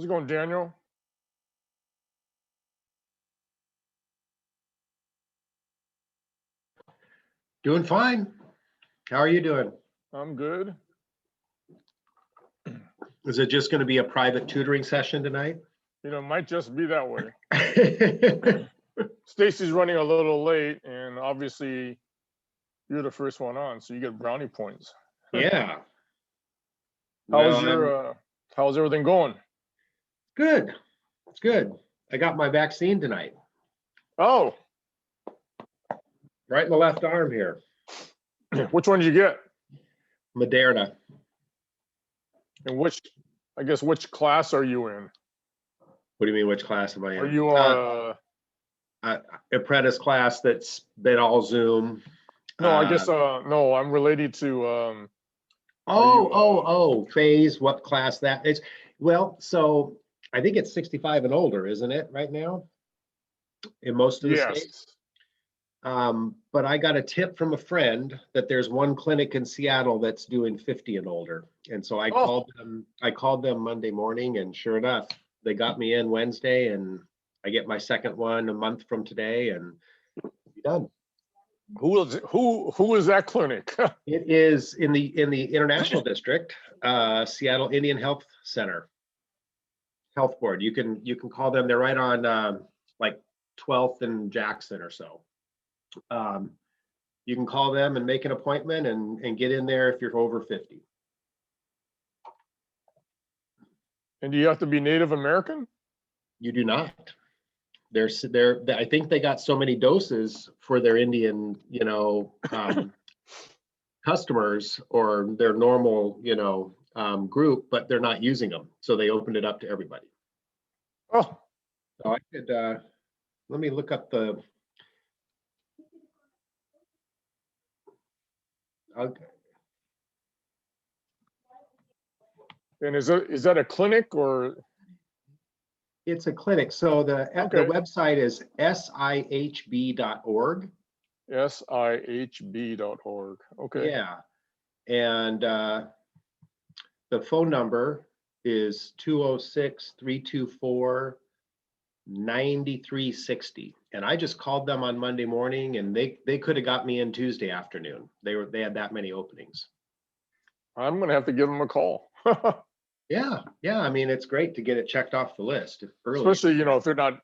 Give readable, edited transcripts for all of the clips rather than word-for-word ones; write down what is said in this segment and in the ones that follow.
How's it going, Daniel? Doing fine. How are you doing? I'm good. Is it just going to be a private tutoring session tonight? It might just be that way. Stacy's running a little late, and obviously you're the first one on, so you get brownie points. Yeah. How's everything going? Good. It's good. I got my vaccine tonight. Oh, Right in the left arm here. which one did you get? Moderna. And which class are you in? What do you mean, which class am I in? Are you Apprentice class that's been all Zoom. No, no, I'm related to Phase, what class that is? Well, so I think it's 65 and older, isn't it, right now? In most of the states. But I got a tip from a friend that there's one clinic in Seattle that's doing 50 and older. And so I called them Monday morning, and sure enough, they got me in Wednesday, and I get my second one a month from today, and be done. Who is that clinic? It is in the International District, Seattle Indian Health Center, Health Board. You can call them. They're right on like 12th and Jackson or so. You can call them and make an appointment and get in there if you're over 50. And do you have to be Native American? You do not. I think they got so many doses for their Indian, customers or their normal, group, but they're not using them. So they opened it up to everybody. Oh, so I could, let me look up the, okay. And is that a clinic or? It's a clinic. So the website is sihb.org. sihb.org. Okay. Yeah. And the phone number is 206-324-9360. And I just called them on Monday morning, and they could have got me in Tuesday afternoon. They had that many openings. I'm gonna have to give them a call. Yeah. I mean, it's great to get it checked off the list early. Especially, if they're not,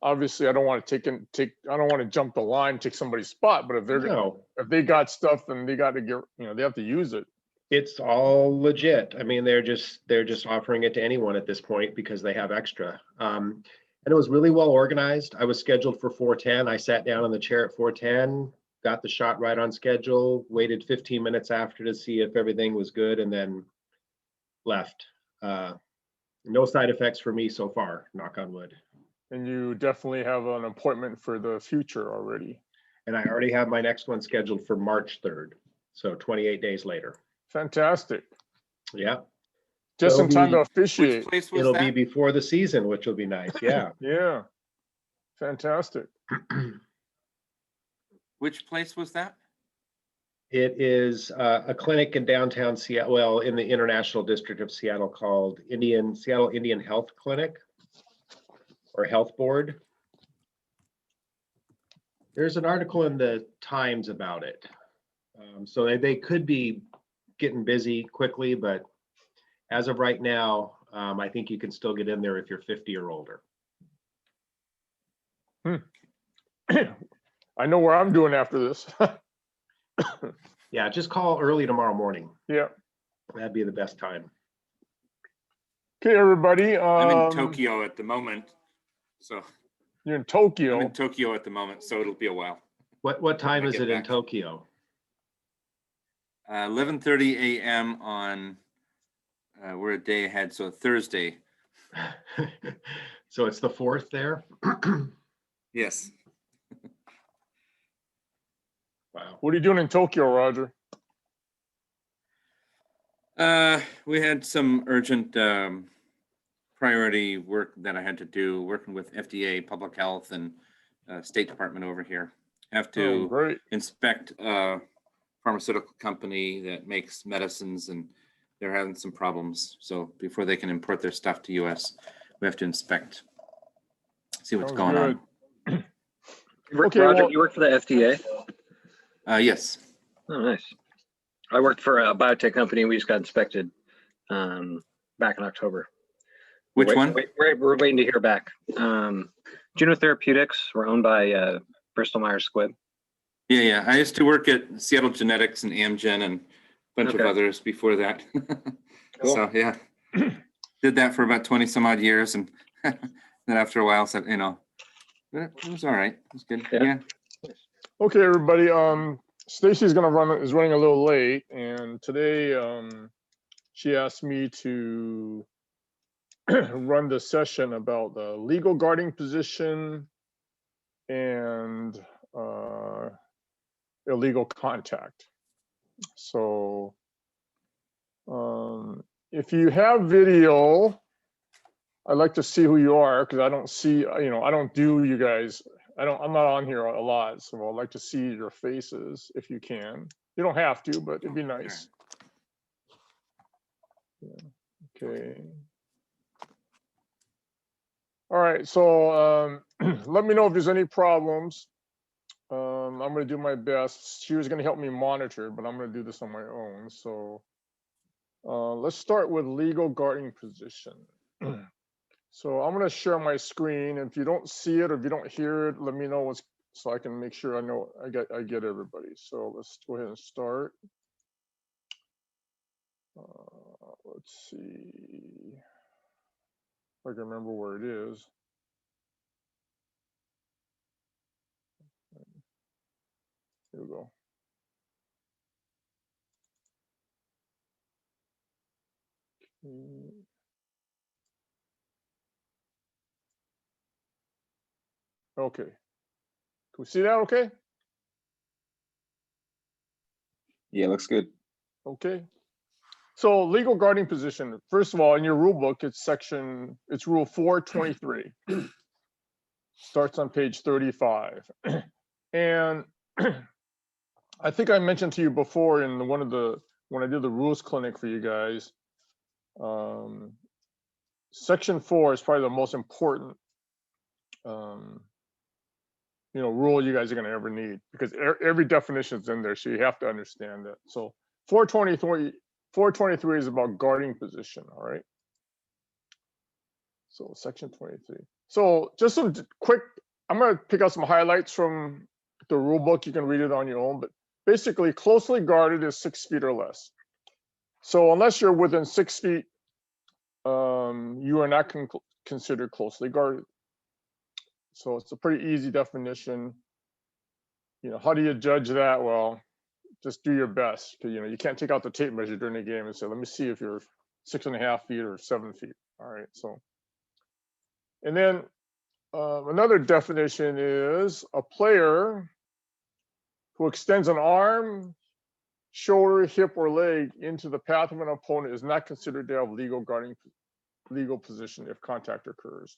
obviously I don't want to I don't want to jump the line, take somebody's spot, but if they got stuff, then they got to get, they have to use it. It's all legit. I mean, they're just offering it to anyone at this point because they have extra. And it was really well organized. I was scheduled for 4:10. I sat down in the chair at 4:10, got the shot right on schedule, waited 15 minutes after to see if everything was good, and then left. No side effects for me so far, knock on wood. And you definitely have an appointment for the future already. And I already have my next one scheduled for March 3rd. So 28 days later. Fantastic. Yeah. Just in time to officiate. It'll be before the season, which will be nice. Yeah. Yeah. Fantastic. Which place was that? It is a clinic in downtown Seattle, well, in the International District of Seattle, called Seattle Indian Health Clinic or Health Board. There's an article in the Times about it. So they could be getting busy quickly, but as of right now, I think you can still get in there if you're 50 or older. I know where I'm doing after this. Yeah, just call early tomorrow morning. Yeah. That'd be the best time. Okay, everybody. I'm in Tokyo at the moment. So you're in Tokyo? I'm in Tokyo at the moment, so it'll be a while. What time is it in Tokyo? 11:30 a.m. on, we're a day ahead, so Thursday. So it's the 4th there? Yes. Wow. What are you doing in Tokyo, Roger? We had some urgent priority work that I had to do, working with FDA, public health, and State Department over here. Have to inspect a pharmaceutical company that makes medicines, and they're having some problems. So before they can import their stuff to US, we have to inspect, see what's Sounds going good. on. Okay, Roger, well- you work for the FDA? Yes. Oh, nice. I worked for a biotech company. We just got inspected back in October. Which one? We're waiting to hear back. Juno Therapeutics, we're owned by Bristol Myers Squibb. Yeah. I used to work at Seattle Genetics and Amgen and a bunch of Okay. others before that. Cool. So yeah, did that for about 20 some odd years, and then after a while said, it was all right. It was good. Yeah. Okay, everybody. Stacy's is running a little late, and today she asked me to run the session about the legal guarding position and illegal contact. So if you have video, I'd like to see who you are, because I don't see, I don't do you guys. I'm not on here a lot, so I'd like to see your faces if you can. You don't have to, but it'd be nice. Yeah. Okay. All right, so let me know if there's any problems. I'm going to do my best. She was going to help me monitor, but I'm going to do this on my own. So let's start with legal guarding position. So I'm going to share my screen. If you don't see it or if you don't hear it, let me know so I can make sure I know I get everybody. So let's go ahead and start. Let's see if I can remember where it is. Here we go. Okay. Can we see that okay? Yeah, looks good. Okay. So legal guarding position, first of all, in your rule book, it's rule 423. Starts on page 35. And I think I mentioned to you before in when I did the rules clinic for you guys, section 4 is probably the most important rule you guys are going to ever need, because every definition is in there, so you have to understand it. So 423 is about guarding position. All right. So section 23. So just some quick, I'm going to pick out some highlights from the rule book. You can read it on your own, but basically closely guarded is 6 feet or less. So unless you're within 6 feet, you are not considered closely guarded. So it's a pretty easy definition. How do you judge that? Well, just do your best, because you can't take out the tape measure during the game and say, let me see if you're 6.5 feet or 7 feet. All right. So, and then another definition is a player who extends an arm, shoulder, hip, or leg into the path of an opponent is not considered to have legal position if contact occurs.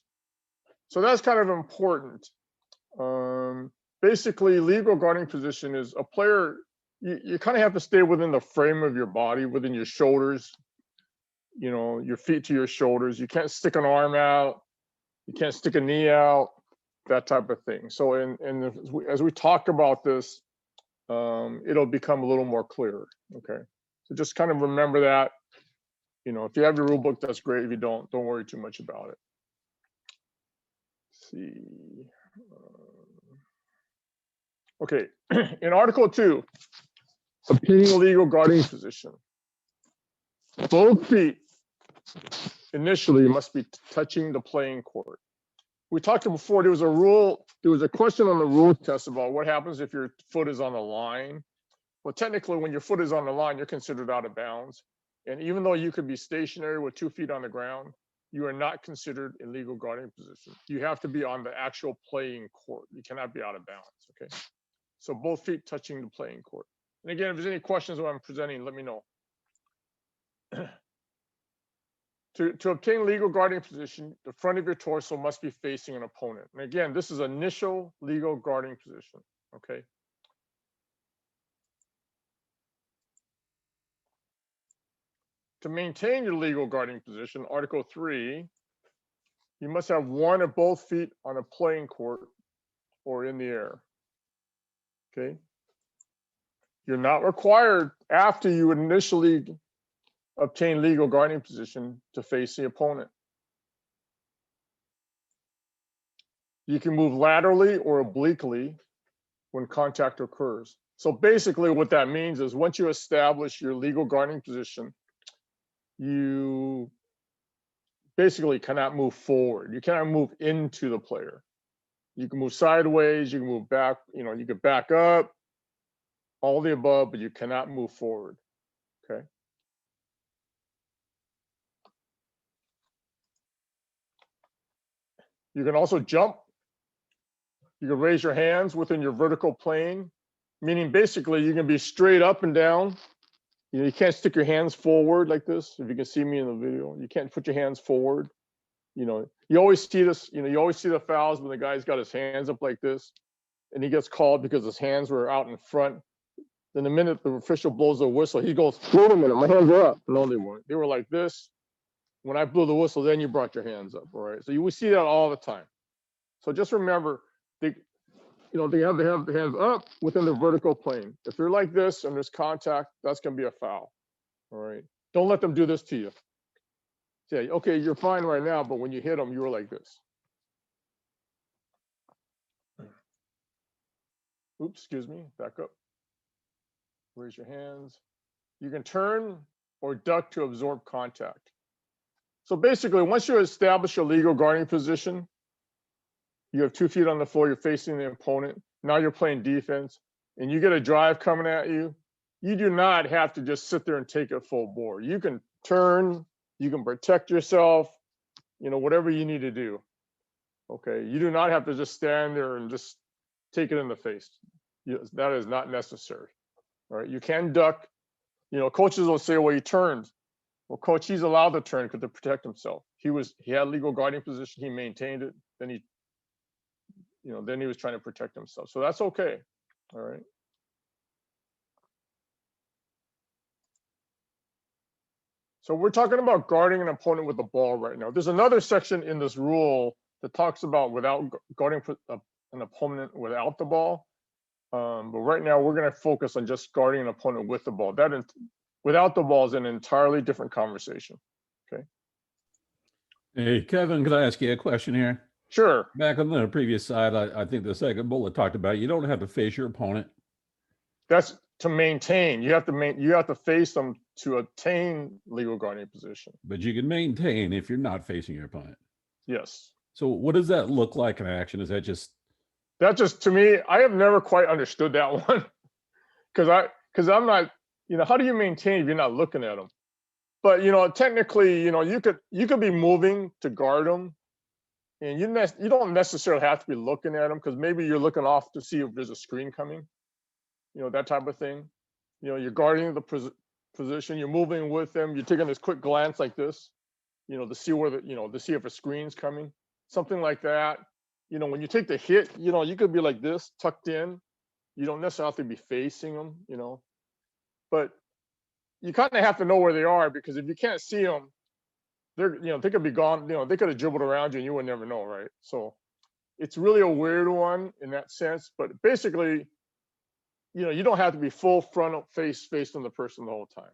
So that's kind of important. Basically, legal guarding position is a player, you kind of have to stay within the frame of your body, within your shoulders, your feet to your shoulders. You can't stick an arm out, you can't stick a knee out, that type of thing. So as we talk about this, it'll become a little more clear. Okay, so just kind of remember that. If you have your rule book, that's great. If you don't worry too much about it. Let's see. Okay, in Article 2, obtaining a legal guarding position, both feet initially must be touching the playing court. We talked before, there was a question on the rule test about what happens if your foot is on the line. Well, technically, when your foot is on the line, you're considered out of bounds. And even though you could be stationary with 2 feet on the ground, you are not considered in legal guarding position. You have to be on the actual playing court. You cannot be out of bounds, okay? So both feet touching the playing court. And again, if there's any questions when I'm presenting, let me know. To obtain legal guarding position, the front of your torso must be facing an opponent. And again, this is initial legal guarding position, okay? to maintain your legal guarding position, Article 3, you must have one or both feet on a playing court or in the air. Okay. You're not required after you initially obtain legal guarding position to face the opponent. You can move laterally or obliquely when contact occurs. So basically what that means is once you establish your legal guarding position, you basically cannot move forward. You cannot move into the player. You can move sideways, you can move back, you can back up, all the above, but you cannot move forward, okay? You can also jump. You can raise your hands within your vertical plane, meaning basically you can be straight up and down. You can't stick your hands forward like this. If you can see me in the video, you can't put your hands forward. You always see this, you always see the fouls when the guy's got his hands up like this and he gets called because his hands were out in front. Then the minute the official blows the whistle, he goes, wait a minute, my hands are up. No, they weren't. They were like this. When I blew the whistle, then you brought your hands up, all right? So you will see that all the time. So just remember, they have to have the hands up within the vertical plane. If you're like this and there's contact, that's gonna be a foul, all right? Don't let them do this to you. Say, okay, you're fine right now, but when you hit them, you were like this. Oops, excuse me, back up. Raise your hands. You can turn or duck to absorb contact. So basically, once you establish a legal guarding position, you have 2 feet on the floor, you're facing the opponent. Now you're playing defense and you get a drive coming at you. You do not have to just sit there and take it full bore. You can turn, you can protect yourself, whatever you need to do. Okay, you do not have to just stand there and just take it in the face. That is not necessary. All right, you can duck. Coaches will say, well, he turned. Well, coach, he's allowed to turn to protect himself. He had legal guarding position, he maintained it, then he was trying to protect himself. So that's okay. All right. So we're talking about guarding an opponent with the ball right now. There's another section in this rule that talks about guarding an opponent without the ball. But right now we're going to focus on just guarding an opponent with the ball. Without the ball is an entirely different conversation. Okay. Hey, Kevin, could I ask you a question here? Sure. Back on the previous slide, I think the second bullet talked about you don't have to face your opponent. That's to maintain. You have to face them to obtain legal guarding position. But you can maintain if you're not facing your opponent. Yes. So what does that look like in action? Is that just to me, I have never quite understood that one. Because I'm not, how do you maintain if you're not looking at them? But technically, you could be moving to guard them, and you don't necessarily have to be looking at them because maybe you're looking off to see if there's a screen coming, that type of thing. You're guarding the position, you're moving with them, you're taking this quick glance like this, to see to see if a screen's coming, something like that. When you take the hit, you could be like this, tucked in. You don't necessarily have to be facing them, but you kind of have to know where they are because if you can't see them, they could be gone. They could have dribbled around you and you would never know, right? So it's really a weird one in that sense. But basically, you don't have to be full front face on the person the whole time.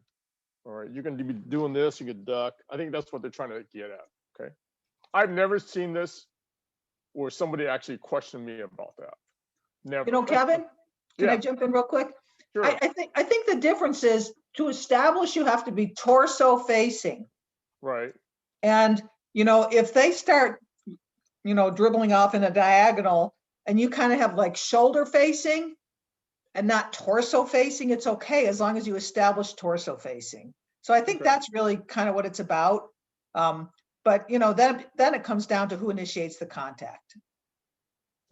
All right, you can be doing this. You can duck. I think that's what they're trying to get at. Okay, I've never seen this where somebody actually questioned me about that. Never. Kevin, can Yeah. I jump in real quick? Sure. I think the difference is to establish you have to be torso facing. Right. And, if they start, dribbling off in a diagonal and you kind of have like shoulder facing and not torso facing, it's okay as long as you establish torso facing. So I think Okay. that's really kind of what it's about. But, then it comes down to who initiates the contact.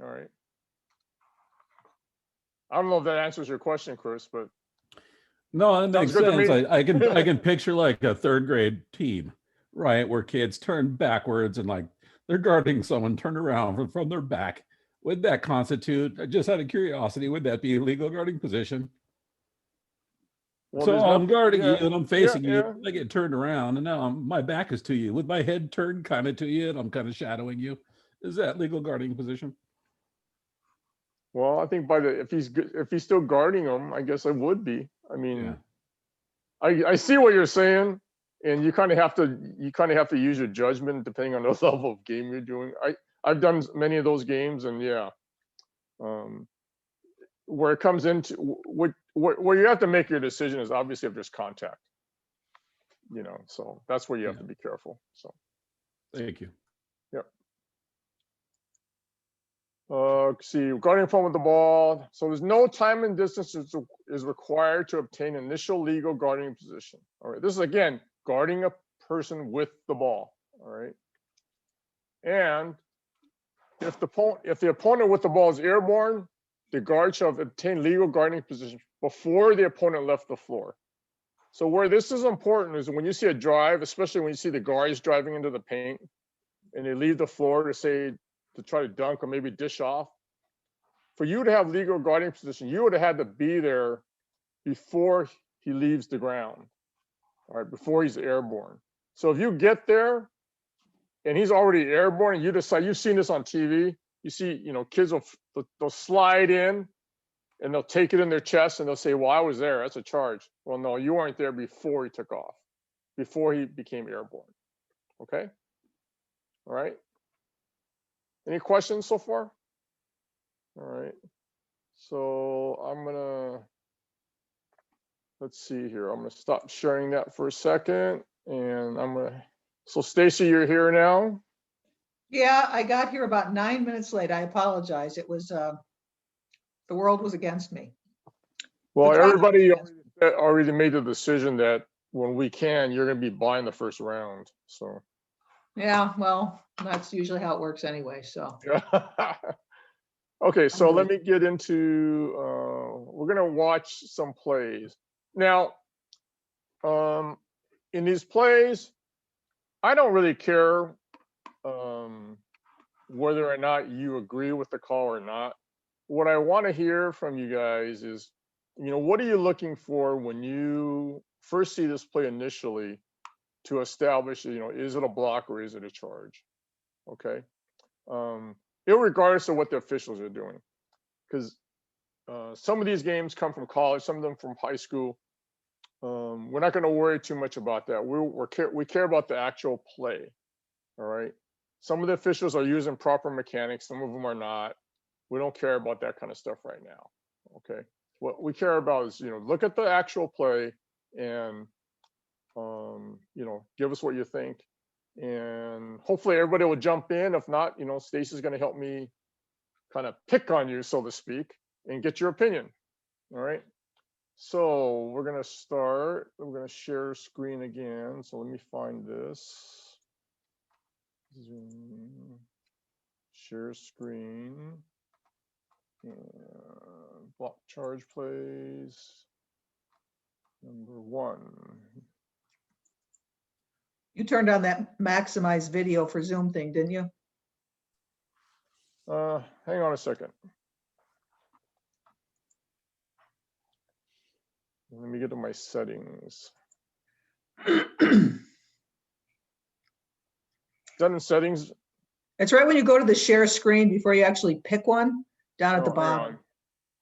All right. I don't know if that answers your question, Chris, but no, that makes good to sense. me. I can picture like a third grade team, right? Where kids turn backwards and like they're guarding someone turned around from their back. Would that constitute, just out of curiosity, would that be a legal guarding position? Well, So there's I'm nothing- guarding you yeah, and I'm facing yeah. you. I get turned around and now my back is to you with my head turned kind of to you and I'm kind of shadowing you. Is that legal guarding position? Well, I think if he's still guarding him, I guess it would be. I mean, Yeah. I see what you're saying, and you kind of have to use your judgment depending on the level of game you're doing. I've done many of those games, and yeah, where it comes into where you have to make your decision is obviously if there's contact, so that's where you have to be careful. So Thank you. see, guarding phone with the ball. So there's no time and distance is required to obtain initial legal guarding position. All right, this is again guarding a person with the ball. All right, and if the opponent with the ball is airborne, the guard shall obtain legal guarding position before the opponent left the floor. So where this is important is when you see a drive, especially when you see the guards driving into the paint and they leave the floor to try to dunk or maybe dish off. For you to have legal guarding position, you would have had to be there before he leaves the ground, all right, before he's airborne. So if you get there and he's already airborne and you decide, you've seen this on TV, you see, kids they'll slide in and they'll take it in their chest and they'll say, well, I was there, that's a charge. Well, no, you weren't there before he took off, before he became airborne, okay? All right. Any questions so far? All right. So let's see here. I'm gonna stop sharing that for a second, and so Stacy, you're here now. Yeah, I got here about 9 minutes late. I apologize. It was, the world was against me. Well, The traffic was everybody against me. already made the decision that when we can, you're gonna be buying the first round. So. Yeah, well, that's usually how it works anyway, so. Okay, so let good. me get into, we're gonna watch some plays. Now, in these plays, I don't really care whether or not you agree with the call or not. What I want to hear from you guys is, what are you looking for when you first see this play initially to establish, is it a block or is it a charge? Okay. Irregardless of what the officials are doing, because some of these games come from college, some of them from high school. We're not going to worry too much about that. We care about the actual play. All right. Some of the officials are using proper mechanics. Some of them are not. We don't care about that kind of stuff right now. Okay. What we care about is, look at the actual play and, give us what you think. And hopefully everybody will jump in. If not, Stacey's going to help me kind of pick on you, so to speak, and get your opinion. All right. So we're going to start. We're going to share screen again. So let me find this. Zoom, share screen, and block charge plays. Number 1. You turned on that maximize video for Zoom thing, didn't you? Hang on a second. Let me get to my settings. Is that in settings? It's right when you go to the share screen before you actually pick one, down at the Oh, bottom.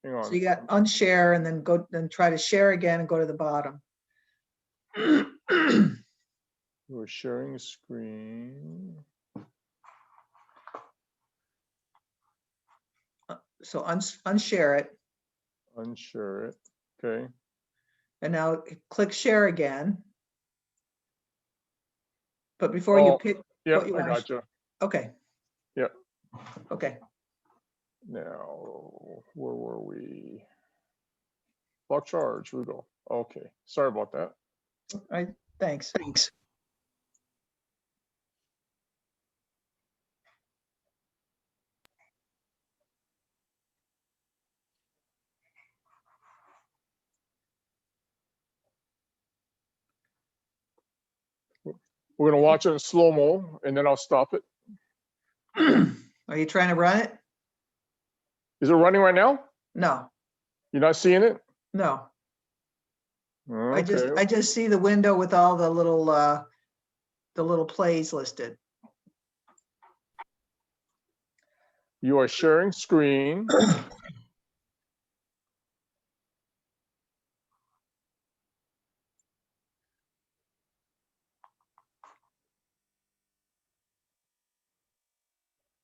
Hang on. So you got unshare and then try to share again and go to the bottom. We're sharing a screen. So unshare it. Unshare it. Okay. And now click share again. But before you pick Yep, what you I want. gotcha. Okay. Yep. Okay. Now, where were we? Block charge, we go. Okay, sorry about that. All right. Thanks. We're gonna watch it in slow-mo and then I'll stop it. Are you trying to run it? Is it running right now? No, You're not seeing it? no. I Okay, just see the window with all the little plays listed. you are sharing screen.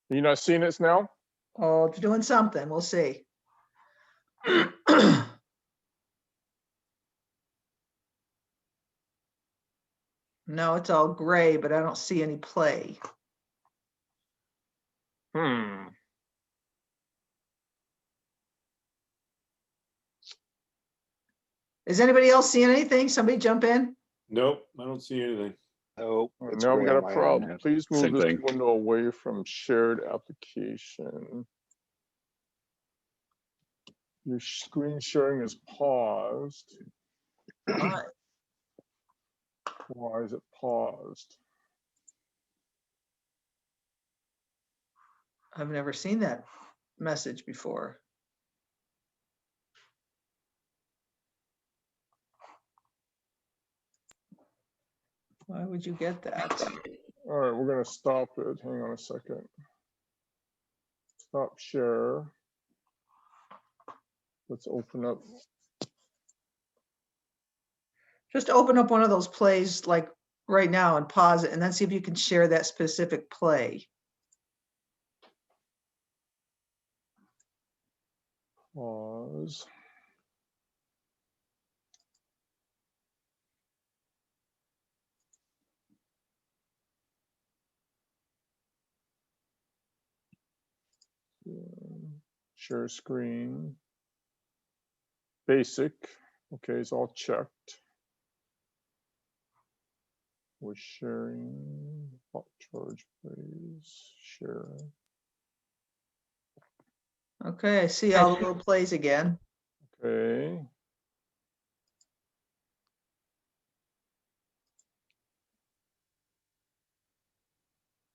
You not seeing this now? Oh, it's doing something. We'll see. No, it's all gray, but I don't see any play. Hmm. Is anybody else seeing anything? Somebody jump in? Nope, I don't see anything. Oh, Well, it's now we gray got on a my end, problem. man. Please move Same this thing. window away from shared application. Your screen sharing is paused. Why? Why is it paused? I've never seen that message before. Why would you get that? All right, we're gonna stop it. Hang on a second. Stop share. Let's open up. Just open up one of those plays like right now and pause it and then see if you can share that specific play. Pause. Share screen. Basic. Okay, it's all checked. We're sharing. Hot charge, please. Share. Okay, I see all the little plays again. Okay.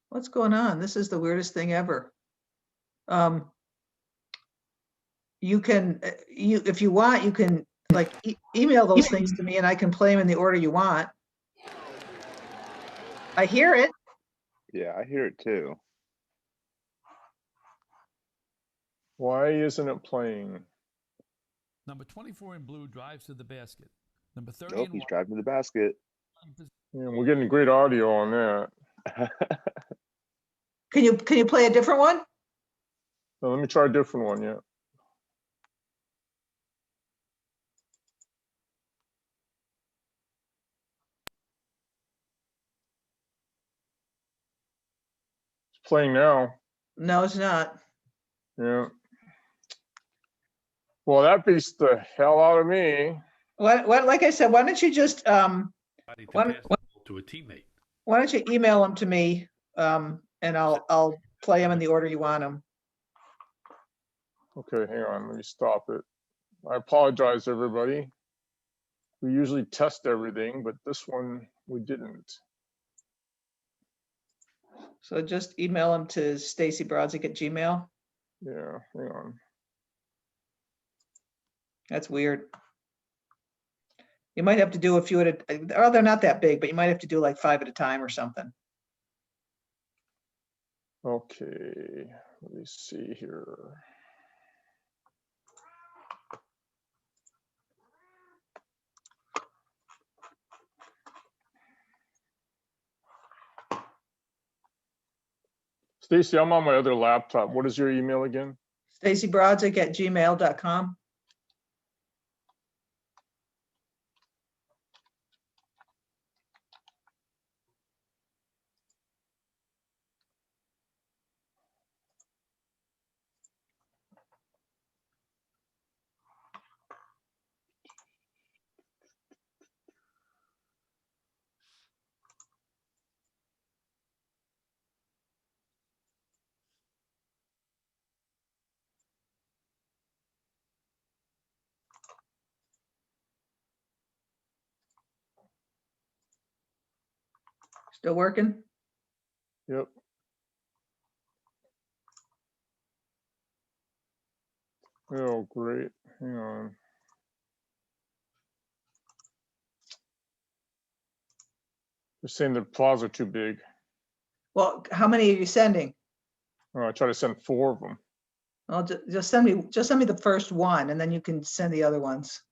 What's going on? This is the weirdest thing ever. You can, if you want, you can like email those things to me and I can play them in the order you want. I hear it. Yeah, I hear it too. Why isn't it playing? Number 24 in blue drives to the basket. Number 30 Nope, in he's white. driving to the basket. Yeah, we're getting great audio on that. Can you play a different one? So let me try a different one. Yeah. It's playing now. No, it's not. Yeah. Well, that beats the hell out of me. What, like I said, why don't you just, To What- pass the ball to a teammate. why don't you email them to me? And I'll play them in the order you want them. Okay, hang on. Let me stop it. I apologize, everybody. We usually test everything, but this one we didn't. So just email them to stacybrodzik@gmail. Yeah, hang on. That's weird. You might have to do a few at a, oh, they're not that big, but you might have to do like 5 at a time or something. Okay, let me see here. Stacy, I'm on my other laptop. What is your email again? stacybrodzik@gmail.com. Still working? Yep. Oh, great. Hang on. They're saying the plows are too big. Well, how many are you sending? I try to send 4 of them. Well, just send me the first one, and then you can send the other ones.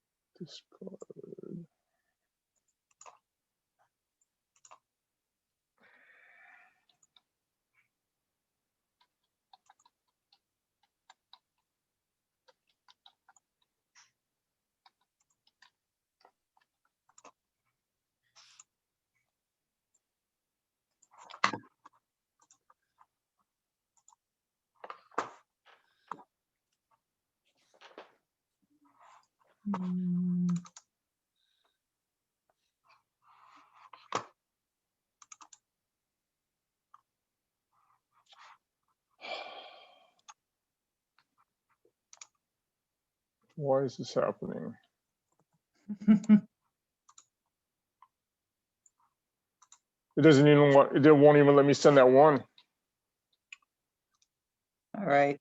Why is this happening? It doesn't even want, it won't even let me send that one. All right.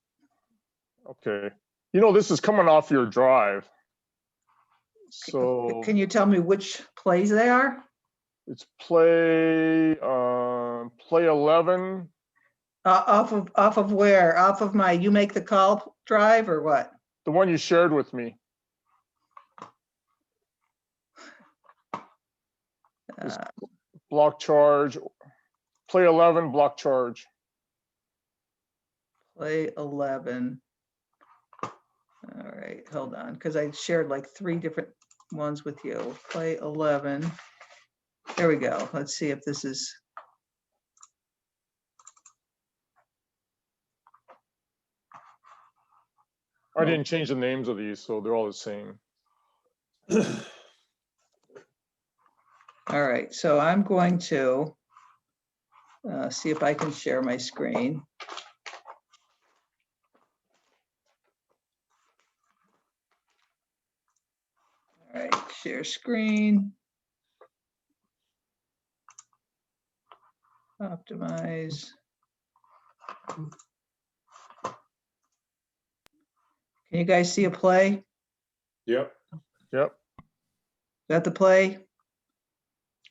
Okay. You know, this is coming off your drive. So Can you tell me which plays they are? it's play 11. Off of where? Off of my You Make the Call drive or what? The one you shared with me. It's block charge. Play 11, block charge. Play 11. All right, hold on, because I shared like 3 different ones with you. Play 11. There we go. Let's see if this is. I didn't change the names of these, so they're all the same. All right, so I'm going to see if I can share my screen. All right, share screen. Optimize. Can you guys see a play? Yep. Yep. Is that the play? Is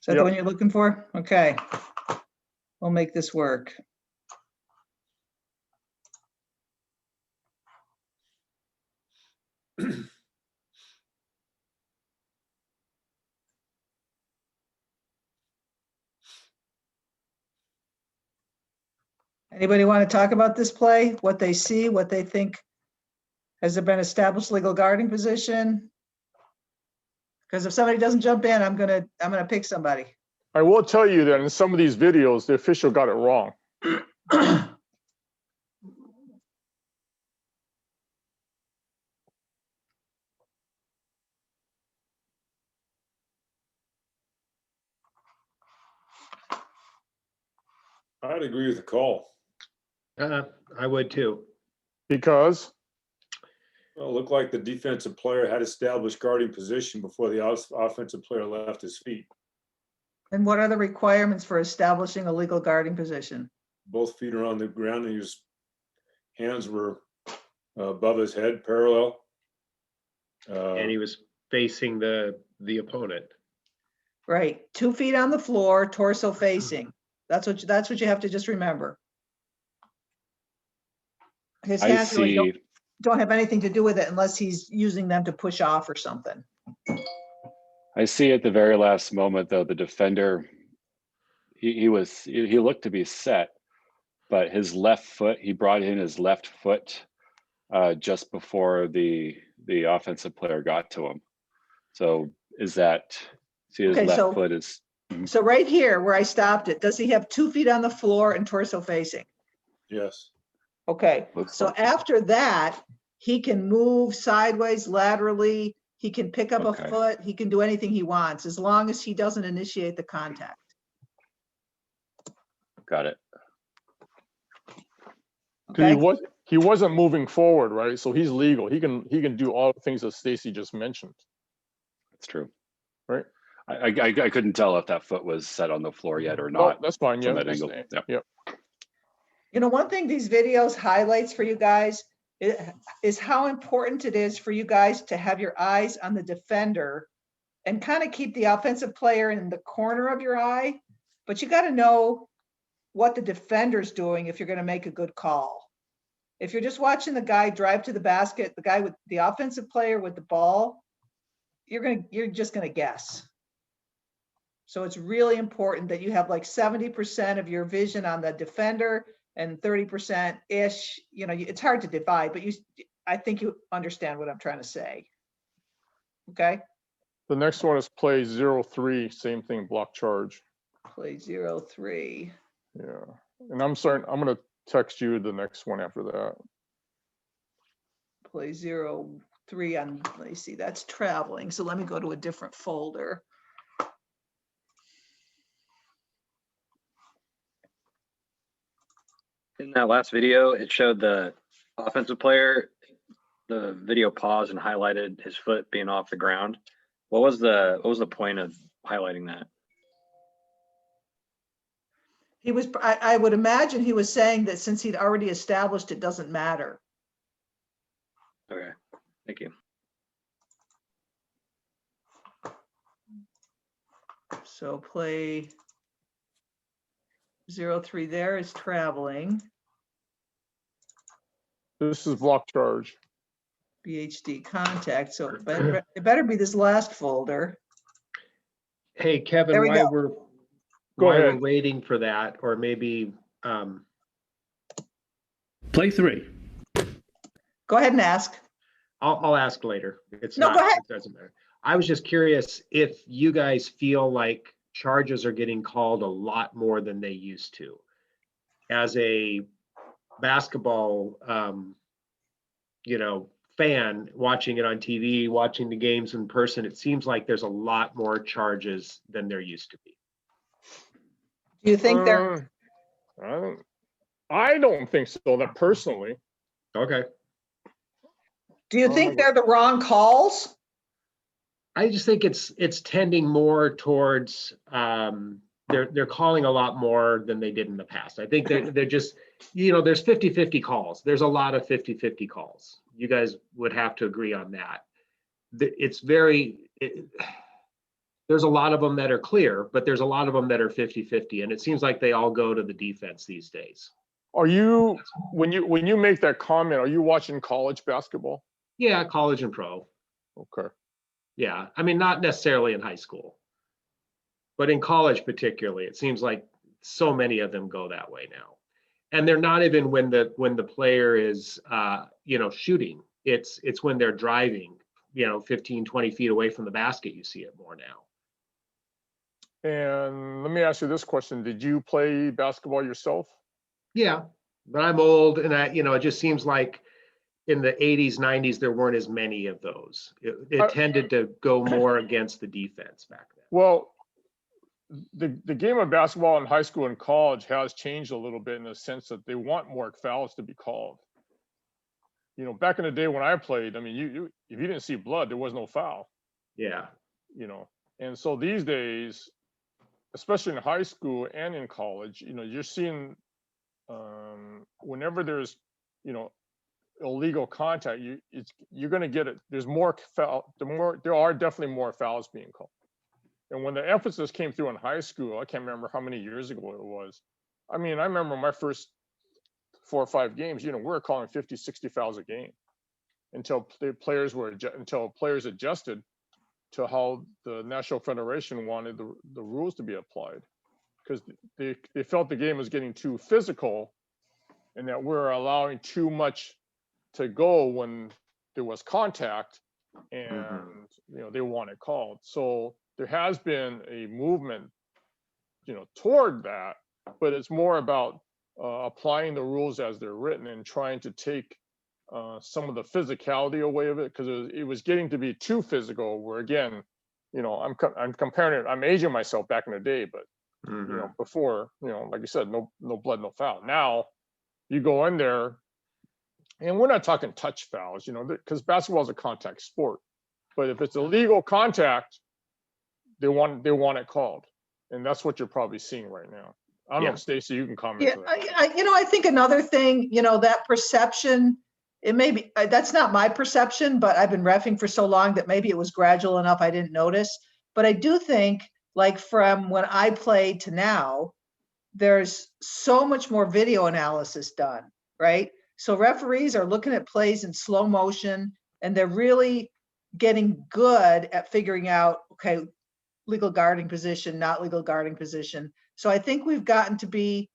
that the Yep. one you're looking for? Okay. We'll make this work. Anybody want to talk about this play? What they see, what they think? Has there been established legal guarding position? Because if somebody doesn't jump in, I'm gonna pick somebody. I will tell you that in some of these videos, the official got it wrong. I'd agree with the call. I would too. Because Well, it looked like the defensive player had established guarding position before the offensive player left his feet. And what are the requirements for establishing a legal guarding position? Both feet are on the ground and his hands were above his head, parallel. And he was facing the opponent. Right, 2 feet on the floor, torso facing. That's what you have to just remember. His I hands really see. don't have anything to do with it unless he's using them to push off or something. I see at the very last moment, though, the defender, he looked to be set, but his left foot, he brought in his left foot just before the offensive player got to him. So is that, see his Okay, left foot is. So right here where I stopped it, does he have 2 feet on the floor and torso facing? Yes. Okay, Looks so like- after that, he can move sideways, laterally, he can pick up Okay. a foot, he can do anything he wants, as long as he doesn't initiate the contact. Got it. Okay, he wasn't moving forward, right? So he's legal. He can do all the things that Stacy just mentioned. That's true. Right. I couldn't tell if that foot was set on the floor yet or No, not. that's fine. Yeah. From that angle. Yeah. Yep. you know, one thing these videos highlights for you guys is how important it is for you guys to have your eyes on the defender and kind of keep the offensive player in the corner of your eye but you got to know what the defender's doing if you're going to make a good call. If you're just watching the guy drive to the basket, the guy with the offensive player with the ball, you're just going to guess. So it's really important that you have like 70% of your vision on the defender and 30% ish. You know, it's hard to divide, but I think you understand what I'm trying to say. Okay. The next one is play 0-3, same thing, block charge. Play 0-3. Yeah. And I'm sorry, I'm going to text you the next one after that. Play 0-3 on, let me see, that's traveling. So let me go to a different folder. In that last video, it showed the offensive player, the video paused and highlighted his foot being off the ground. What was the point of highlighting that? He was, I would imagine he was saying that since he'd already established it doesn't matter. Okay, thank you. So play 0-3 there is traveling. This is block charge. BHD contact. So it better be this last folder. Hey, Kevin, There we while go. we're waiting for that, or maybe Play 3. Go ahead and ask. I'll ask later. It's No, not, go ahead. it doesn't matter. I was just curious if you guys feel like charges are getting called a lot more than they used to. As a basketball, fan watching it on TV, watching the games in person, it seems like there's a lot more charges than there used to be. Do you think they're? I don't think so, that personally. Okay. Do you think they're the wrong calls? I just think it's tending more towards they're calling a lot more than they did in the past. I think they're just, there's 50-50 calls. There's a lot of 50-50 calls. You guys would have to agree on that. There's a lot of them that are clear, but there's a lot of them that are 50-50, and it seems like they all go to the defense these days. Are you, when you make that comment, are you watching college basketball? Yeah, college and pro. Okay. Yeah, I mean, not necessarily in high school, but in college particularly, it seems like so many of them go that way now. And they're not even when the player is shooting. It's when they're driving, 15, 20 feet away from the basket, you see it more now. And let me ask you this question. Did you play basketball yourself? Yeah, but I'm old, and it just seems like in the 80s, 90s, there weren't as many of those. It tended to go more against the defense back then. Well, the game of basketball in high school and college has changed a little bit in the sense that they want more fouls to be called. Back in the day when I played, I mean, you if you didn't see blood, there was no foul. Yeah. And so these days, especially in high school and in college, you're seeing whenever there's, illegal contact, you're going to get it. There's more foul. There are definitely more fouls being called. And when the emphasis came through in high school, I can't remember how many years ago it was. I mean, I remember my first 4 or 5 games, we were calling 50, 60 fouls a game until players adjusted to how the National Federation wanted the rules to be applied, because they felt the game was getting too physical and that we're allowing too much to go when there was contact, and they want it called. So there has been a movement toward that, but it's more about applying the rules as they're written and trying to take some of the physicality away of it, because it was getting to be too physical, where again, I'm comparing it, I'm aging myself back in the day, but before, like you said, no blood, no foul. Now you go in there, and we're not talking touch fouls, because basketball is a contact sport. But if it's illegal contact, they want it called, and that's what you're probably seeing right now. I don't know, Stacy, you can comment. Yeah, I think another thing, that perception. It may be that's not my perception, but I've been reffing for so long that maybe it was gradual enough I didn't notice. But I do think like from when I played to now, there's so much more video analysis done, right? So referees are looking at plays in slow motion, and they're really getting good at figuring out, okay, legal guarding position, not legal guarding position. So I think we've gotten to be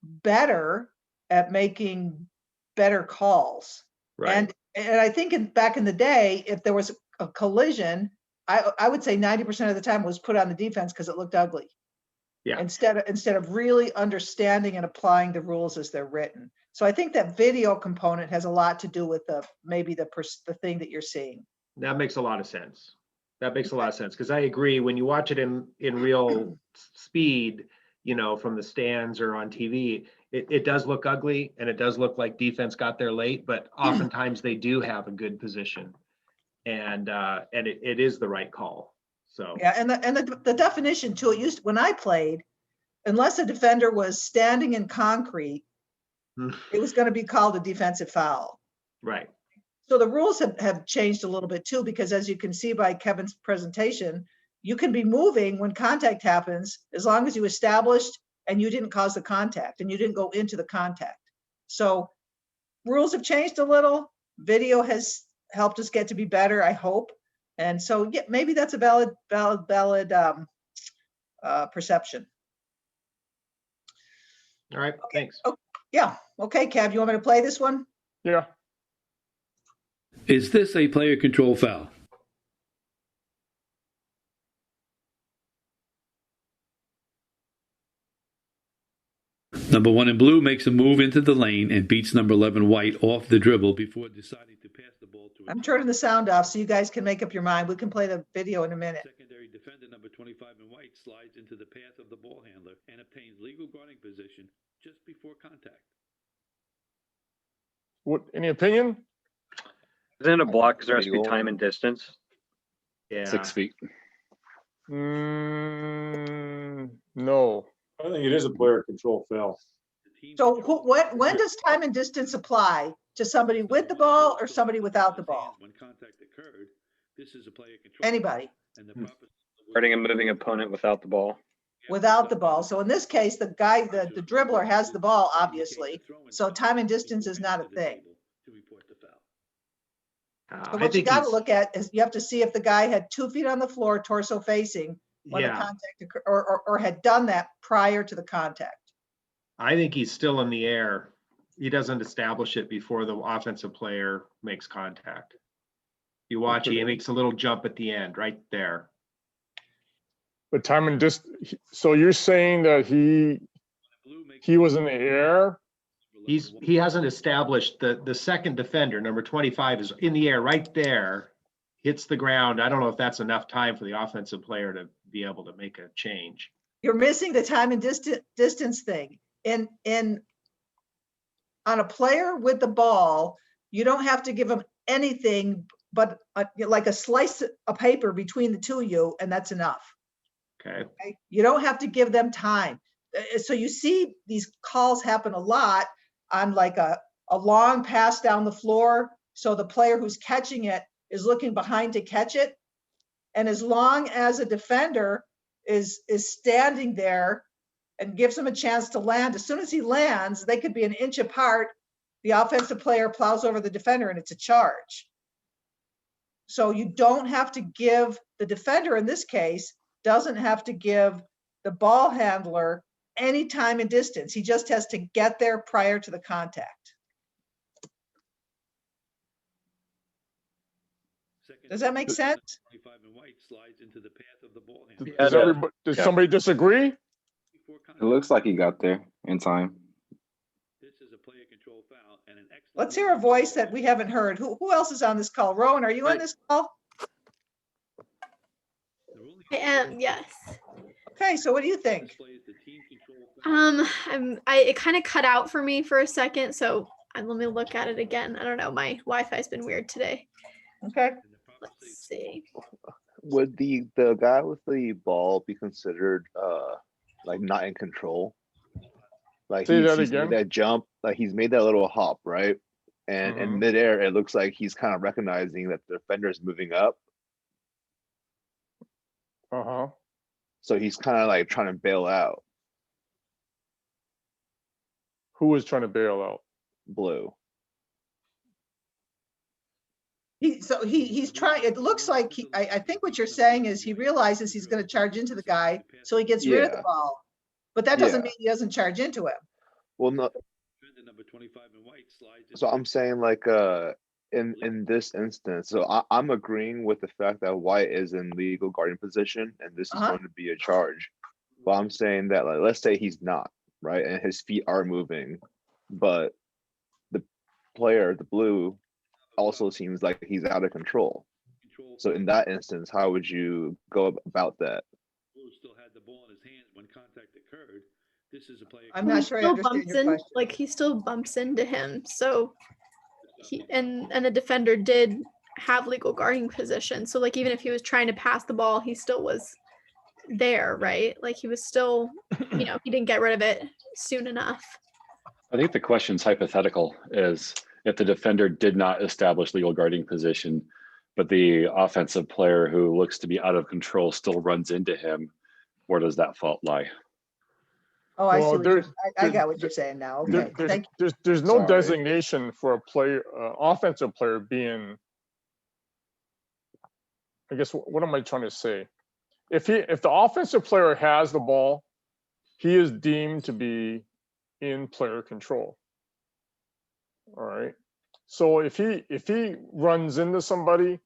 better at making better calls. Right. And I think back in the day, if there was a collision, I would say 90% of the time was put on the defense because it looked ugly. Yeah. Instead of really understanding and applying the rules as they're written. So I think that video component has a lot to do with maybe the thing that you're seeing. That makes a lot of sense. That makes a lot of sense, because I agree, when you watch it in real speed, you know, from the stands or on TV, it does look ugly, and it does look like defense got there late, but oftentimes they do have a good position, and it is the right call. So Yeah, and the definition too, it used, when I played, unless a defender was standing in concrete, it was going to be called a defensive foul. right. So the rules have changed a little bit too, because as you can see by Kevin's presentation, you can be moving when contact happens, as long as you established and you didn't cause the contact and you didn't go into the contact. So rules have changed a little. Video has helped us get to be better, I hope. And so, yeah, maybe that's a valid perception. All right, thanks. Oh, yeah. Okay, Kev, you want me to play this one? Yeah. Is this a player control foul? Number 1 in blue makes a move into the lane and beats number 11 white off the dribble before deciding to pass the ball to. I'm turning the sound off so you guys can make up your mind. We can play the video in a minute. Secondary defender number 25 in white slides into the path of the ball handler and obtains legal guarding position just before contact. What? Any opinion? Isn't it a block because there has to be Legal. time and distance? Yeah. 6 feet. No. I think it is a player control foul. So when does time and distance apply? To somebody with the ball or somebody without the ball? When contact occurred, this is a player control. Anybody And the proper Guarding a moving opponent without the ball. without the ball. So in this case, the guy, the dribbler has the ball, obviously. So time and distance is not a thing. to report the foul. But I what you think got to he's- look at is you have to see if the guy had 2 feet on the floor, torso facing, when the Yeah, contact occurred, or had done that prior to the contact. I think he's still in the air. He doesn't establish it before the offensive player makes contact. You watch, he makes a little jump at the end, right there. But time and distance. So you're saying that he was in the air? He hasn't established the second defender, number 25, is in the air right there, hits the ground. I don't know if that's enough time for the offensive player to be able to make a change. You're missing the time and distance thing. On a player with the ball, you don't have to give them anything but like a slice of paper between the two of you, and that's enough. Okay. Okay? You don't have to give them time. So you see these calls happen a lot on like a long pass down the floor. So the player who's catching it is looking behind to catch it. And as long as a defender is standing there and gives him a chance to land, as soon as he lands, they could be an inch apart. The offensive player plows over the defender and it's a charge. So you don't have to give, the defender in this case doesn't have to give the ball handler any time and distance. He just has to get there prior to the contact. Does that make sense? 25 in white slides into the path of the ball handler. Does somebody disagree? Before It contact. looks like he got there in time. This is a player control foul and an excellent. Let's hear a voice that we haven't heard. Who else is on this call? Rowan, are you on this call? The I am, yes. Okay, so what do you think? displays the team control foul. It kind of cut out for me for a second, so let me look at it again. I don't know, my Wi-Fi's been weird today. Okay. Let's see. Would the guy with the ball be considered like not in control? Like Say that he's again. made that jump, like he's made that little hop, right? And in midair, it looks like he's kind of recognizing that the defender is moving up. Uh-huh. So he's kind of like trying to bail out Who was trying to bail out? Blue. He's trying, it looks like, I think what you're saying is he realizes he's gonna charge into the guy, so he gets rid of the Yeah. ball. But that doesn't Yeah. mean he doesn't charge into him. Well, no. Number 25 in white slides So into I'm saying like in this instance, so I'm agreeing with the fact that white is in legal guarding position and this is Uh-huh. going to be a charge. But I'm saying that like let's say he's not, right? And his feet are moving, but the player, the blue, also seems like he's out of control. So in that instance, how would you go about that? Blue still had the ball in his hands when contact occurred. This is a player. I'm He not sure I still understand bumps your in, question. like he still bumps into him. So he and the defender did have legal guarding position. So like even if he was trying to pass the ball, he still was there, right? Like he was still, you know, he didn't get rid of it soon enough. I think the question's hypothetical is if the defender did not establish legal guarding position, but the offensive player who looks to be out of control still runs into him, where does that fault lie? Oh, I see Well, what you're, I there- got what you're saying now. There- Okay, thank you. there's no Sorry. designation for a player, offensive player being, I guess, what am I trying to say? If the offensive player has the ball, he is deemed to be in player control. All right. So if he runs into somebody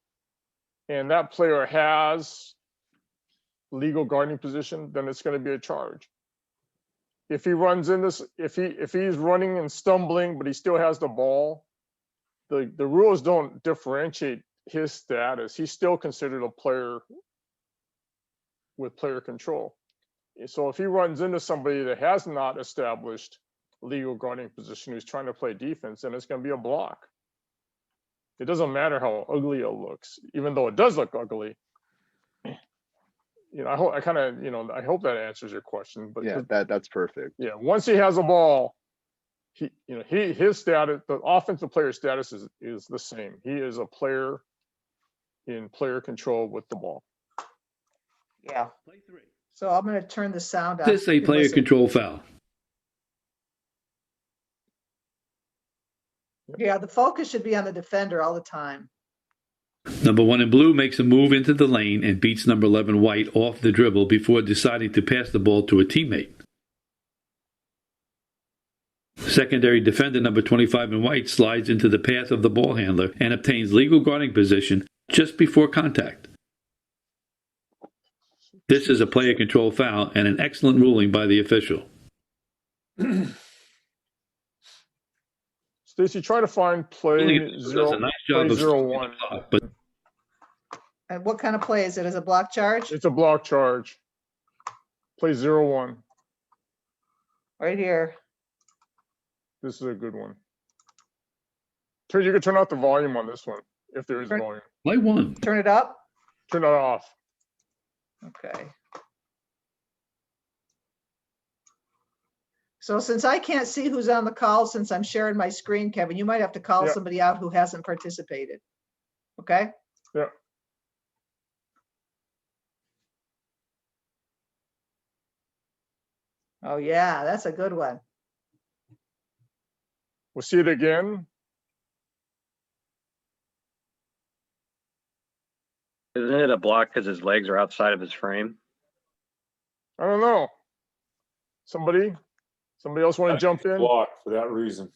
and that player has legal guarding position, then it's going to be a charge. If he runs in this, if he's running and stumbling, but he still has the ball, the rules don't differentiate his status. He's still considered a player with player control. So if he runs into somebody that has not established legal guarding position, who's trying to play defense, then it's going to be a block. It doesn't matter how ugly it looks, even though it does look ugly. You know, I hope that answers your question. But Yeah, that's perfect. yeah, once he has a ball, his status, the offensive player status is the same. He is a player in player control with the ball. Yeah. So I'm gonna turn the sound off. This is a You can player listen. control foul. Yeah, the focus should be on the defender all the time. Number 1 in blue makes a move into the lane and beats number 11 white off the dribble before deciding to pass the ball to a teammate. Secondary defender number 25 in white slides into the path of the ball handler and obtains legal guarding position just before contact. This is a player control foul and an excellent ruling by the official. Stacy, try to find play Does a nice job of 0-1. but And what kind of play is it? Is it a block charge? It's a block charge. Play 0-1. Right here. This is a good one. You can turn off the volume on this one if there is Turn- volume. play 1. Turn it up. Turn that off. Okay. So since I can't see who's on the call, since I'm sharing my screen, Kevin, you might have to call Yeah. somebody out who hasn't participated. Okay? Yeah. Oh, yeah, that's a good one. We'll see it again. Isn't it a block because his legs are outside of his frame? I don't know. Somebody else want to jump in? Block for that reason.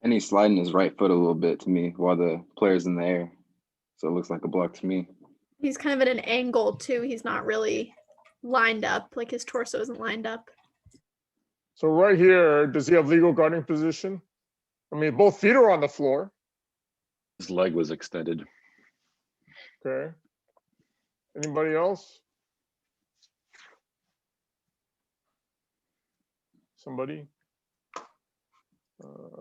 And he's sliding his right foot a little bit to me while the player's in the air. So it looks like a block to me. He's kind of at an angle too. He's not really lined up, like his torso isn't lined up. So right here, does he have legal guarding position? I mean, both feet are on the floor. His leg was extended. Okay. Anybody else? Somebody?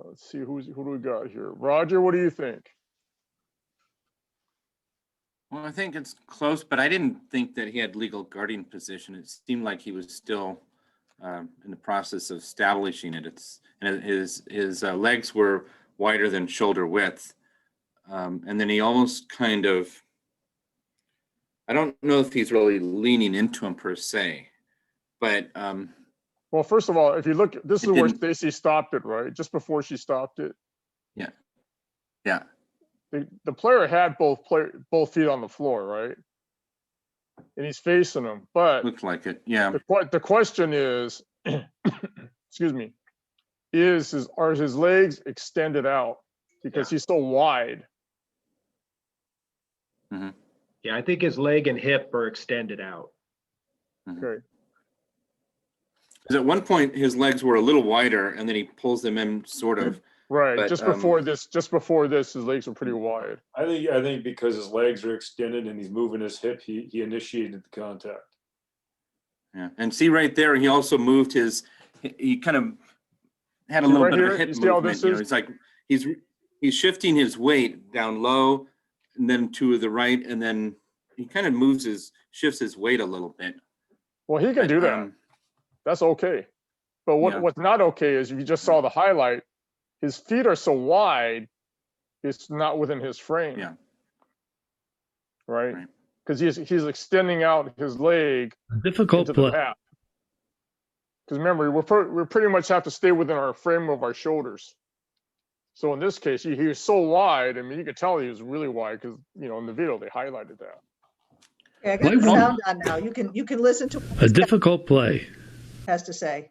Let's see, who do we got here? Roger, what do you think? Well, I think it's close, but I didn't think that he had legal guarding position. It seemed like he was still in the process of establishing it. And his legs were wider than shoulder width, and then he almost kind of I don't know if he's really leaning into him per se, but Well, first of all, if you look, this is It where didn't- Stacy stopped it, right? Just before she stopped it. yeah, The player had both feet on the floor, right? And he's facing them, but looked like it. Yeah, the question is, excuse me, are his legs extended out because he's so wide? Yeah, I think his leg and hip are extended out. Okay. because at one point his legs were a little wider, and then he pulls them in, sort of. Right. But, Just before this, his legs were pretty wide. I think because his legs are extended and he's moving his hip, he initiated the contact. Yeah, and see right there, he also moved he kind of had a See little right bit of here? a hip You see how movement. this You know, is? it's like he's shifting his weight down low, and then to the right, and then he kind of shifts his weight a little bit. Well, he can But, do that. That's okay. But Yeah. what's not okay is if you just saw the highlight, his feet are so wide, it's not within his frame. Yeah. Right? Right. Because he's extending out his leg Difficult into the play. path. Because remember, we pretty much have to stay within our frame of our shoulders. So in this case, he was so wide. I mean, you could tell he was really wide because in the video they highlighted that. Okay, I got the Play one. sound on now. You can listen to what A this guy difficult play. has to say.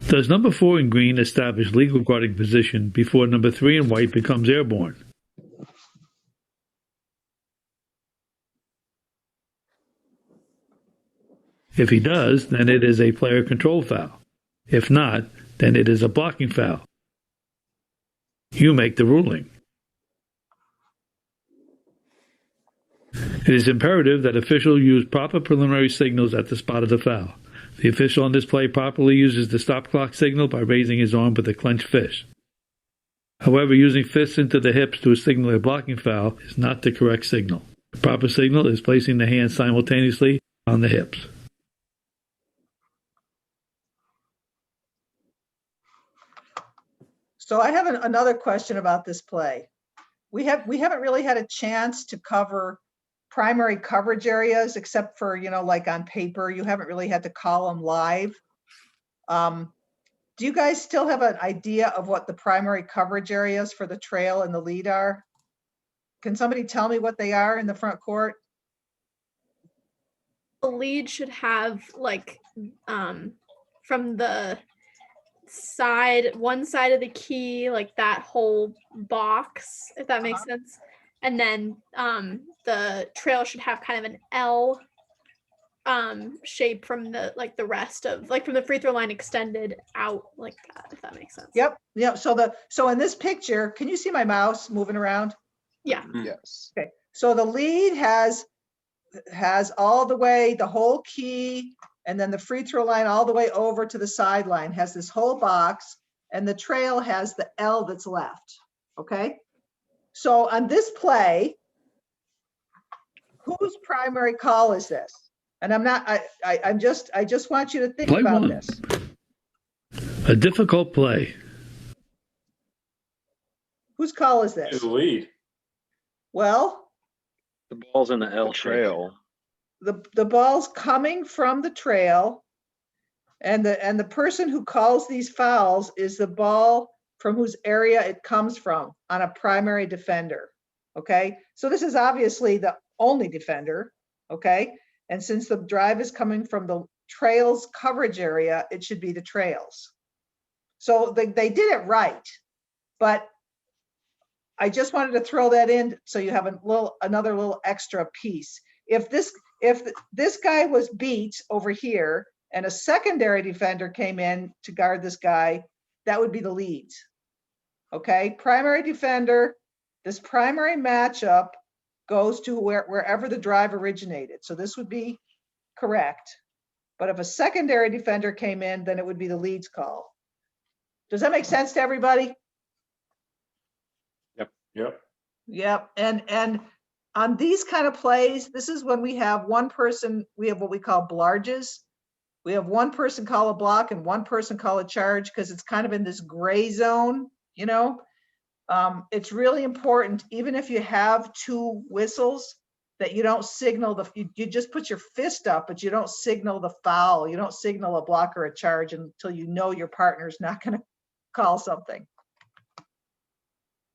Does number 4 in green establish legal guarding position before number 3 in white becomes airborne? If he does, then it is a player control foul. If not, then it is a blocking foul. You make the ruling. It is imperative that officials use proper preliminary signals at the spot of the foul. The official on this play properly uses the stop clock signal by raising his arm with a clenched fist. However, using fists into the hips to signal a blocking foul is not the correct signal. The proper signal is placing the hands simultaneously on the hips. So I have another question about this play. We haven't really had a chance to cover primary coverage areas except for, like on paper, you haven't really had to call them live. Do you guys still have an idea of what the primary coverage areas for the trail and the lead are? Can somebody tell me what they are in the front court? The lead should have from the one side of the key, like that whole box, if that makes sense. And then the trail should have kind of an L shape from the rest of from the free throw line extended out like that, if that makes sense. Yep. So in this picture, can you see my mouse moving around? Yeah. Yes. Okay. So the lead has all the way the whole key, and then the free throw line all the way over to the sideline has this whole box, and the trail has the L that's left. Okay. So on this play, whose primary call is this? And I just want you to think Play about one. this. A difficult play. Whose call is this? His lead. Well, The ball's in the L The shape. trail. the ball's coming from the trail, and the person who calls these fouls is the ball from whose area it comes from on a primary defender. Okay, so this is obviously the only defender. Okay, and since the drive is coming from the trail's coverage area, it should be the trail's. So they did it right, but I just wanted to throw that in so you have another little extra piece. If this guy was beat over here and a secondary defender came in to guard this guy, that would be the leads. Okay, primary defender, this primary matchup goes to wherever the drive originated. So this would be correct. But if a secondary defender came in, then it would be the leads call. Does that make sense to everybody? Yep. Yep. And on these kind of plays, this is when we have one person, we have what we call blarges. We have one person call a block and one person call a charge because it's kind of in this gray zone you know? It's really important, even if you have two whistles, that you don't signal you just put your fist up, but you don't signal the foul. You don't signal a block or a charge until you know your partner's not going to call something.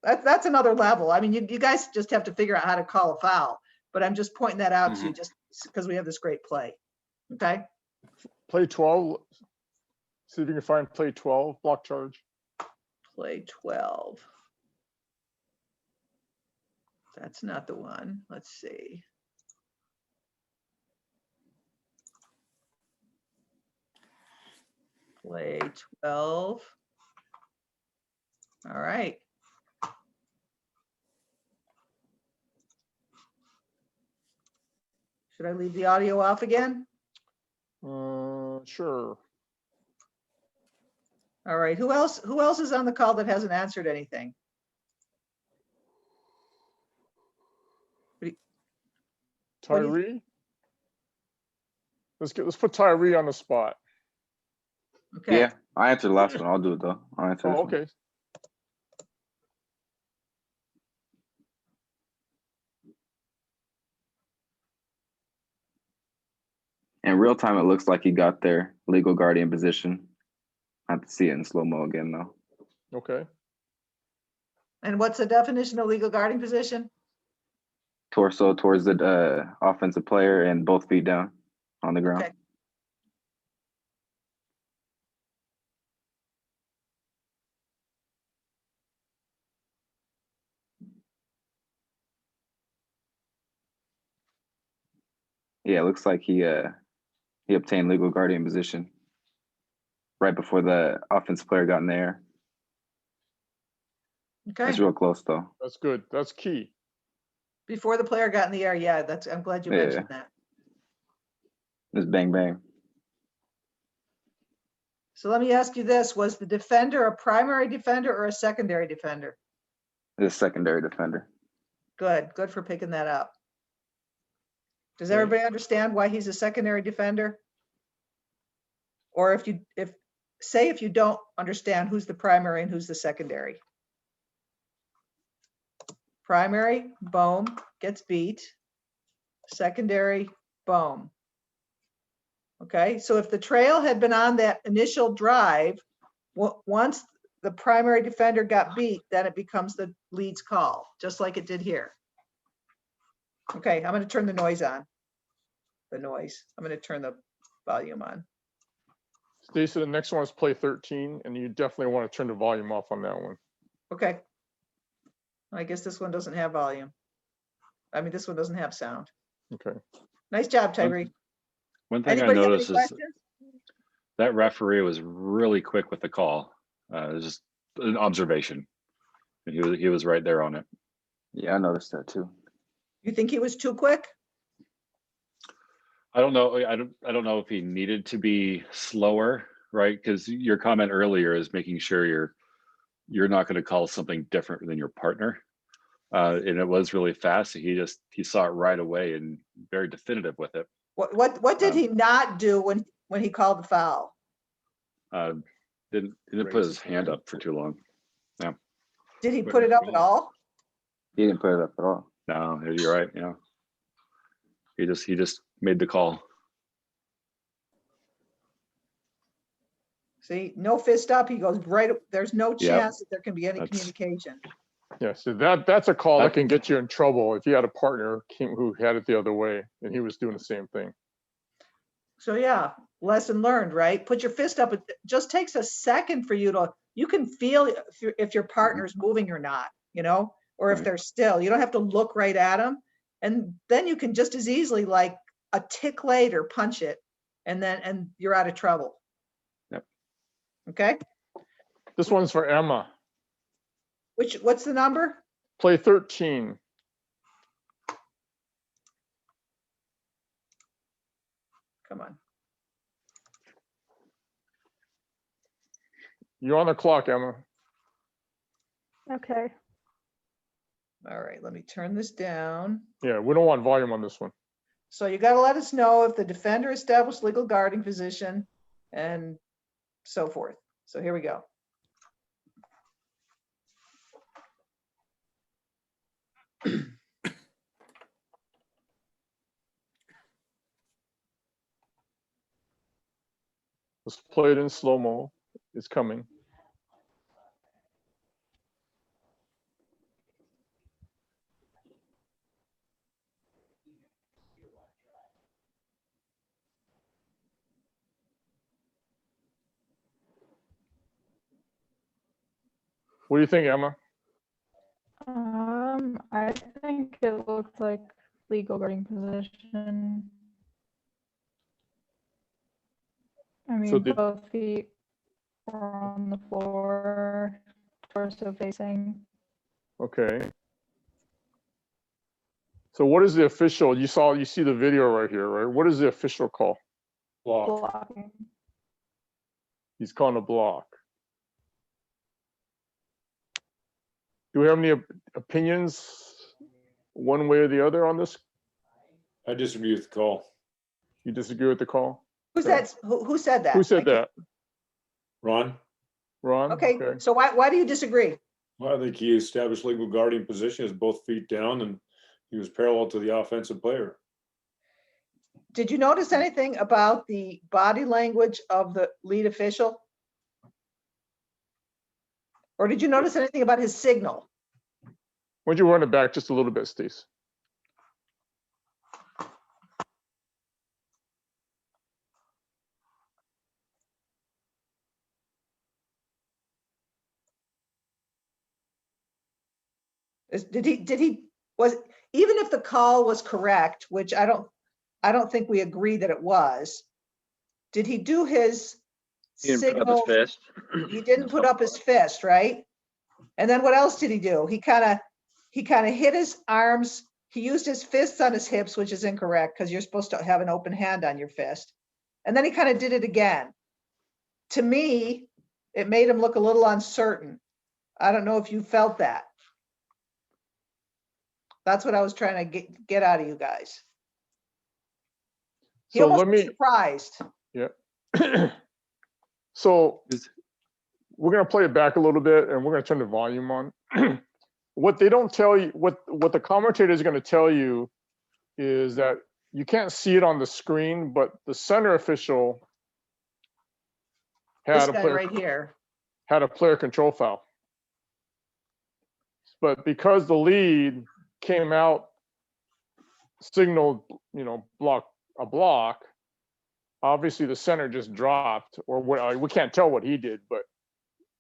That's another level. I mean, you guys just have to figure out how to call a foul, but I'm just pointing that out to you just because we have this great play. Okay. Play 12. See if you can find play 12, block charge. Play 12. That's not the one. Let's see. Play 12. All right. Should I leave the audio off again? Sure. All right. Who else is on the call that hasn't answered anything? Tyree? Let's put Tyree on the spot. Okay. Yeah, I answered the last one. I'll do it though. I'll answer this Oh, one. okay. In real time, it looks like he got their legal guardian position. I have to see it in slow-mo again though. Okay. And what's the definition of legal guarding position? Torso towards the offensive player and both feet down on the ground. Okay. Yeah, it looks like he obtained legal guardian position right before the offensive player got in the air. Okay. It's real close though. That's good. That's key. Before the player got in the air. Yeah, I'm glad you mentioned that. It's bang bang. So let me ask you this. Was the defender a primary defender or a secondary defender? It's a secondary defender. Good. Good for picking that up. Does Right. everybody understand why he's a secondary defender? Or if you don't understand, who's the primary and who's the secondary? Primary, boom, gets beat. Secondary, boom. Okay, so if the trail had been on that initial drive, once the primary defender got beat, then it becomes the lead's call, just like it did here. Okay, I'm going to turn the noise on. I'm going to turn the volume on. Stacy, the next one is play 13, and you definitely want to turn the volume off on that one. Okay. I guess this one doesn't have volume. I mean, this one doesn't have sound. Okay. Nice job, Tyree. One thing Anybody I have any noticed is questions? that referee was really quick with the call. It was just an observation. And he was right there on it. Yeah, I noticed that too. You think he was too quick? I don't know. I don't know if he needed to be slower, right? Because your comment earlier is making sure you're not going to call something different than your partner. And it was really fast. He saw it right away and very definitive with it. What did he not do when he called the foul? Didn't put his hand up for too long. Yeah. Did he put it up at all? He didn't put it up at all. No, you're right. Yeah. He just made the call. See, no fist up. He goes right. There's no chance that there can be any That's- communication. Yeah, so that's a call that can get you in trouble if you had a partner who had it the other way and he was doing the same thing. So yeah, lesson learned, right? Put your fist up. It just takes a second for you can feel if your partner's moving or not, or if Right. they're still. You don't have to look right at them. And then you can just as easily, like a tick later, punch it, and you're out of trouble. Yep. Okay. This one's for Emma. What's the number? Play 13. Come on. You're on the clock, Emma. Okay. All right, let me turn this down. Yeah, we don't want volume on this one. So you got to let us know if the defender established legal guarding position and so forth. So here we go. Let's play it in slow-mo. It's coming. What do you think, Emma? I think it looks like legal guarding position. I mean, So did- both feet are on the floor, torso facing. Okay. So what is the official? You see the video right here, right? What is the official call? Block. Blocking. He's calling a block. Do we have any opinions one way or the other on this? I disagree with the call. You disagree with the call? Who said that? Who I said can't- that? Ron? Ron? Okay, so why do you disagree? Well, I think he established legal guardian position as both feet down, and he was parallel to the offensive player. Did you notice anything about the body language of the lead official? Or did you notice anything about his signal? Why don't you run it back just a little bit, Stace? Even if the call was correct, which I don't think we agree that it was, did he do his He didn't put up signal? his fist. He didn't put up his fist, right? And then what else did he do? He kind of hit his arms. He used his fists on his hips, which is incorrect because you're supposed to have an open hand on your fist. And then he kind of did it again. To me, it made him look a little uncertain. I don't know if you felt that. That's what I was trying to get out of you guys. He So almost let was me, surprised. yeah. So we're gonna play it back a little bit and we're gonna turn the volume on. What they don't tell you, what the commentator is gonna tell you is that you can't see it on the screen, but the center official This had guy right here. had a player control foul. But because the lead came out, signaled, block, obviously the center just dropped, or what, we can't tell what he did, but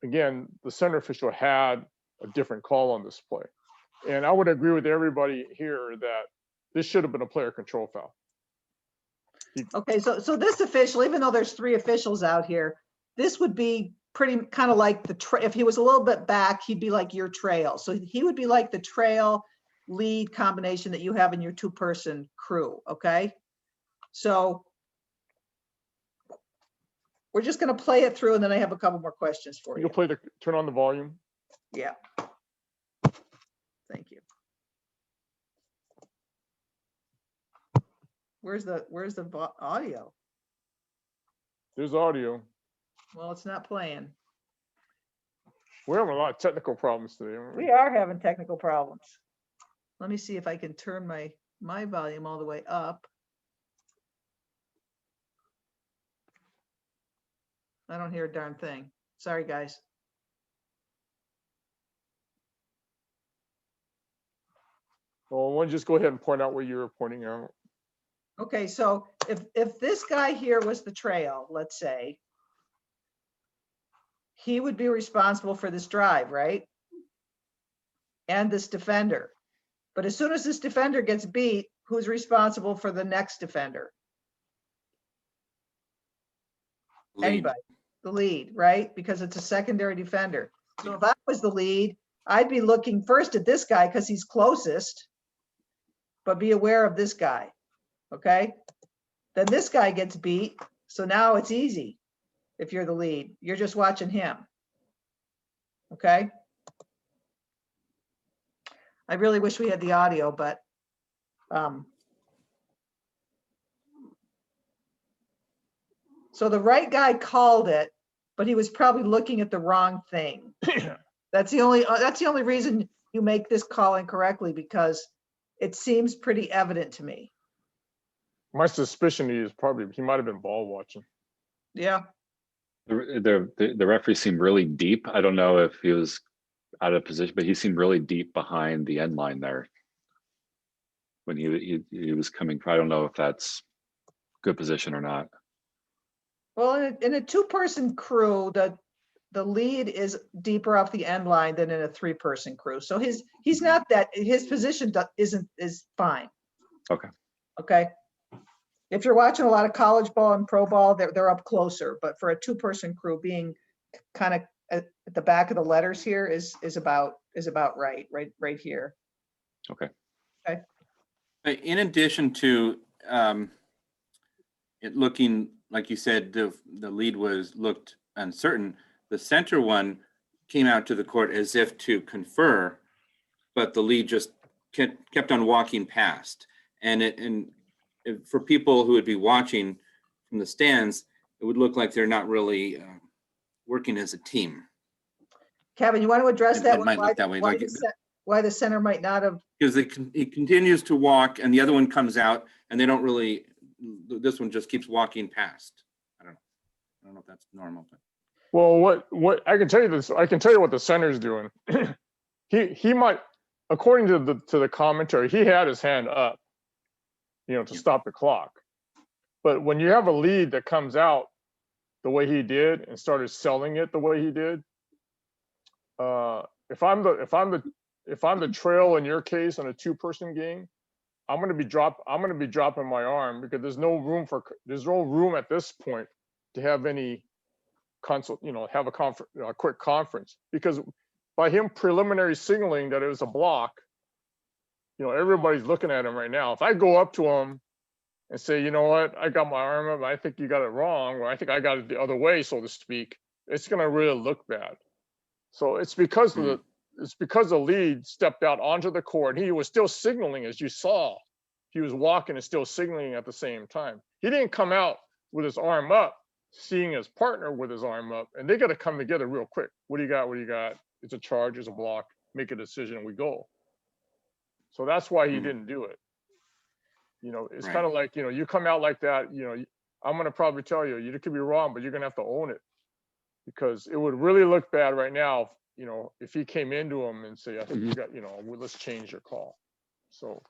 again, the center official had a different call on this play. And I would agree with everybody here that this should have been a player control foul. Okay, so this official, even though there's 3 officials out here, this would be pretty kind of like if he was a little bit back, he'd be like your trail. So he would be like the trail lead combination that you have in your 2-person crew, okay? So we're just gonna play it through and then I have a couple more questions for you. You'll turn on the volume. Yeah. Thank you. Where's the audio? There's audio. Well, it's not playing. We're having a lot of technical problems today, aren't we? We are having technical problems. Let me see if I can turn my volume all the way up. I don't hear a darn thing. Sorry, guys. Well, why don't you just go ahead and point out what you were pointing out. Okay, so if this guy here was the trail, let's say, he would be responsible for this drive, right? And this defender. But as soon as this defender gets beat, who's responsible for the next defender? Lead. Anybody, the lead, right? Because it's a secondary defender. So if I was the lead, I'd be looking first at this guy because he's closest, but be aware of this guy, okay? Then this guy gets beat, so now it's easy. If you're the lead, you're just watching him, okay? I really wish we had the audio, but so the right guy called it, but he was probably looking at the wrong thing. That's the only reason you make this call incorrectly, because it seems pretty evident to me. My suspicion is he might have been ball watching. Yeah, The referee seemed really deep. I don't know if he was out of position, but he seemed really deep behind the end line there when he was coming. I don't know if that's good position or not. Well, in a two-person crew, the lead is deeper off the end line than in a three-person crew. So he's not that, his position is fine. Okay. Okay. If you're watching a lot of college ball and pro ball, they're up closer, but for a two-person crew, being kind of at the back of the letters here is about right here. Okay. Okay. In addition to it looking, like you said, the lead looked uncertain, the center one came out to the court as if to confer, but the lead just kept on walking past. And for people who would be watching from the stands, it would look like they're not really working as a team. Kevin, you want to address that? It might look that way. Why the center might not have? Because he continues to walk and the other one comes out and they don't really, this one just keeps walking past. I don't know if that's normal, but. Well, what I can tell you this, I can tell you what the center's doing. he might, according to the commentary, he had his hand up, to stop the clock. But when you have a lead that comes out the way he did and started selling it the way he did, if I'm the trail in your case in a two-person game, I'm going to be dropping my arm because there's no room at this point to have any have a quick conference, because by him preliminary signaling that it was a block, everybody's looking at him right now. If I go up to him and say, you know what, I got my arm up, I think you got it wrong, or I think I got it the other way, so to speak, it's going to really look bad. So it's because the lead stepped out onto the court. He was still signaling, as you saw. He was walking and still signaling at the same time. He didn't come out with his arm up, seeing his partner with his arm up, and they got to come together real quick. What do you got? What do you got? It's a charge, it's a block, make a decision, and we go. So that's why he didn't do it. It's kind of like, you come out like that, I'm going to probably tell you, you could be wrong, but you're going to have to own it, because it would really look bad right now, if he came into him and say, I think you got, well, let's change your call. So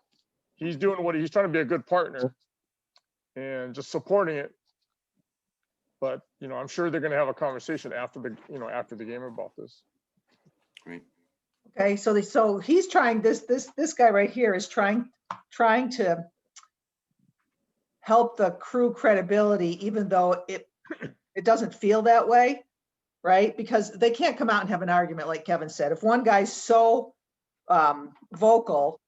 he's doing he's trying to be a good partner and just supporting it. But, I'm sure they're going to have a conversation after the game about this. Great. Okay, so he's trying this guy right here is trying to help the crew credibility, even though it doesn't feel that way, right? Because they can't come out and have an argument, like Kevin said. If one guy's so vocal,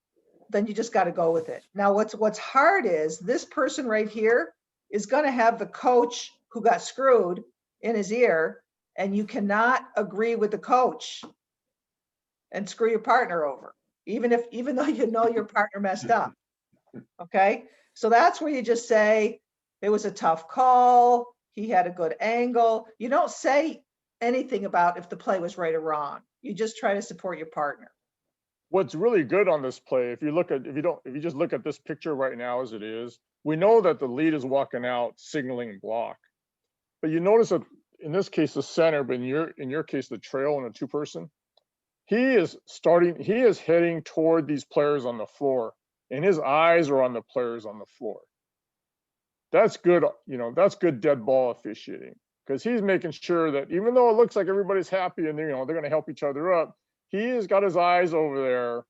then you just got to go with it. Now, what's hard is this person right here is going to have the coach who got screwed in his ear, and you cannot agree with the coach and screw your partner over, even though your partner messed up. Okay, so that's where you just say it was a tough call, he had a good angle. You don't say anything about if the play was right or wrong. You just try to support your partner. What's really good on this play, if you just look at this picture right now as it is, we know that the lead is walking out signaling block. But you notice that in this case the center, but in your case the trail and a two-person, he is heading toward these players on the floor, and his eyes are on the players on the floor. That's good, that's good dead ball officiating, because he's making sure that even though it looks like everybody's happy and they're going to help each other up, he has got his eyes over there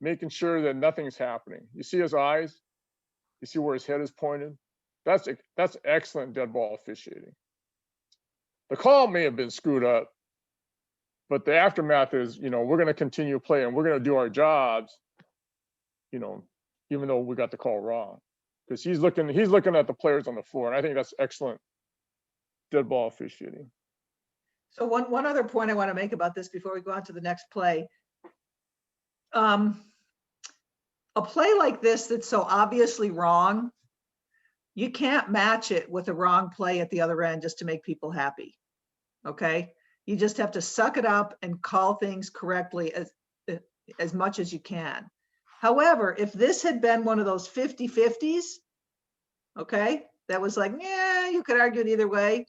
making sure that nothing's happening. You see his eyes? You see where his head is pointed? That's excellent dead ball officiating. The call may have been screwed up, but the aftermath is, we're going to continue playing. We're going to do our jobs, even though we got the call wrong, because he's looking at the players on the floor, and I think that's excellent dead ball officiating. So one other point I want to make about this before we go on to the next play. A play like this that's so obviously wrong, you can't match it with a wrong play at the other end just to make people happy. Okay, you just have to suck it up and call things correctly as much as you can. However, if this had been one of those 50-50s, okay, that was like, yeah, you could argue it either way,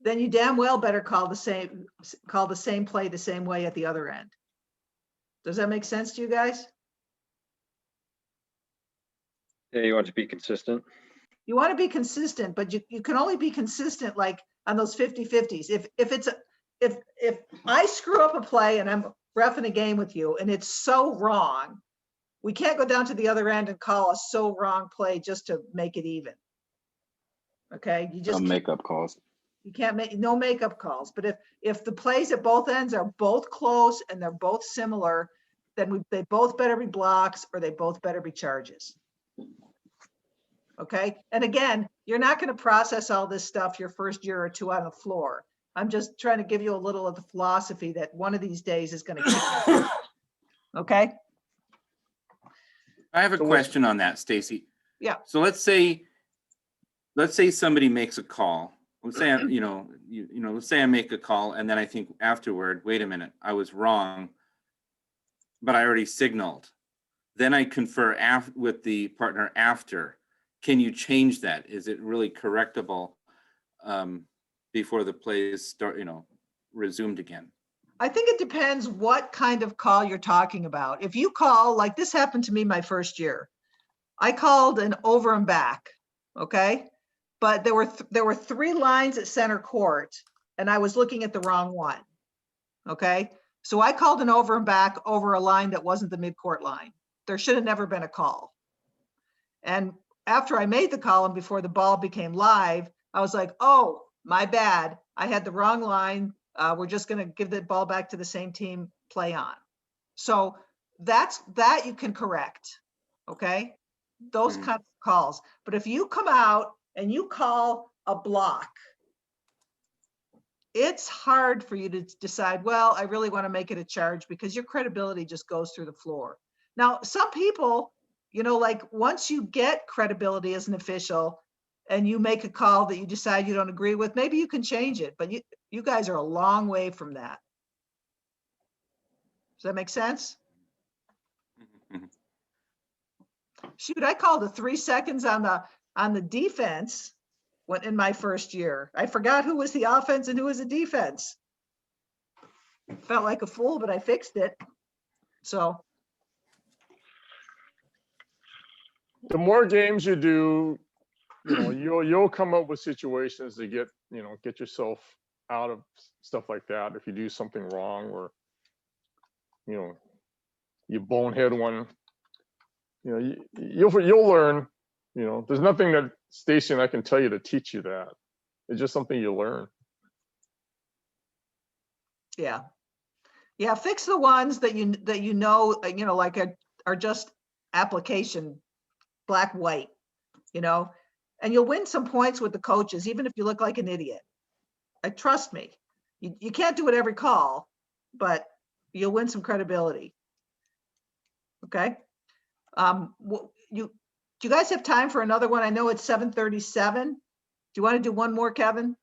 then you damn well better call the same play the same way at the other end. Does that make sense to you guys? Yeah, you want to be consistent. You want to be consistent, but you can only be consistent like on those 50-50s. If I screw up a play and I'm reffing a game with you and it's so wrong, we can't go down to the other end and call a so wrong play just to make it even. Okay, you just makeup calls. You can't make no makeup calls. But if the plays at both ends are both close and they're both similar, then they both better be blocks or they both better be charges. Okay, and again, you're not going to process all this stuff your first year or two on the floor. I'm just trying to give you a little of the philosophy that one of these days is going to kick in. Okay. I have a question on that, Stacy. Yeah. So let's say somebody makes a call. Let's say let's say I make a call and then I think afterward, wait a minute, I was wrong, but I already signaled. Then I confer with the partner after. Can you change that? Is it really correctable before the plays start, resumed again? I think it depends what kind of call you're talking about. If you call, like this happened to me my first year, I called an over and back, okay? But there were 3 lines at center court and I was looking at the wrong one, okay? So I called an over and back over a line that wasn't the midcourt line. There should have never been a call. And after I made the call and before the ball became live, I was like, oh, my bad. I had the wrong line. We're just going to give the ball back to the same team, play on. So that you can correct, okay? Those kinds of calls. But if you come out and you call a block, it's hard for you to decide, well, I really want to make it a charge because your credibility just goes through the floor. Now, some people, like once you get credibility as an official and you make a call that you decide you don't agree with, maybe you can change it, but you guys are a long way from that. Does that make sense? Shoot, I called the 3 seconds on the defense in my first year. I forgot who was the offense and who was the defense. Felt like a fool, but I fixed it. So the more games you do, you'll come up with situations to get yourself out of stuff like that. If you do something wrong or, you bonehead one, you'll learn, there's nothing that Stacy and I can tell you to teach you that. It's just something you learn. Yeah. Yeah. Fix the ones that like are just application, black, white, and you'll win some points with the coaches, even if you look like an idiot. Trust me, you can't do it every call, but you'll win some credibility. Okay. Do you guys have time for another one? I know it's 7:37. Do you want to do one more, Kevin?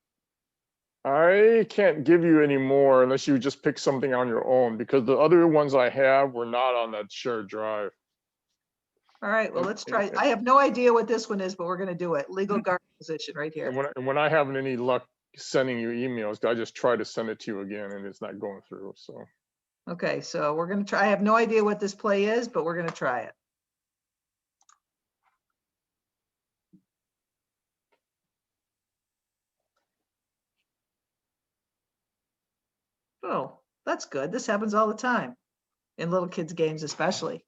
I can't give you any more unless you just pick something on your own, because the other ones I have were not on that shared drive. All right, well, let's try. I have no idea what this one is, but we're going to do it. Legal guard position right here. And when I haven't any luck sending you emails, I just try to send it to you again and it's not going through. So. Okay, so we're going to try. I have no idea what this play is, but we're going to try it. Oh, that's good. This happens all the time in little kids' games, especially.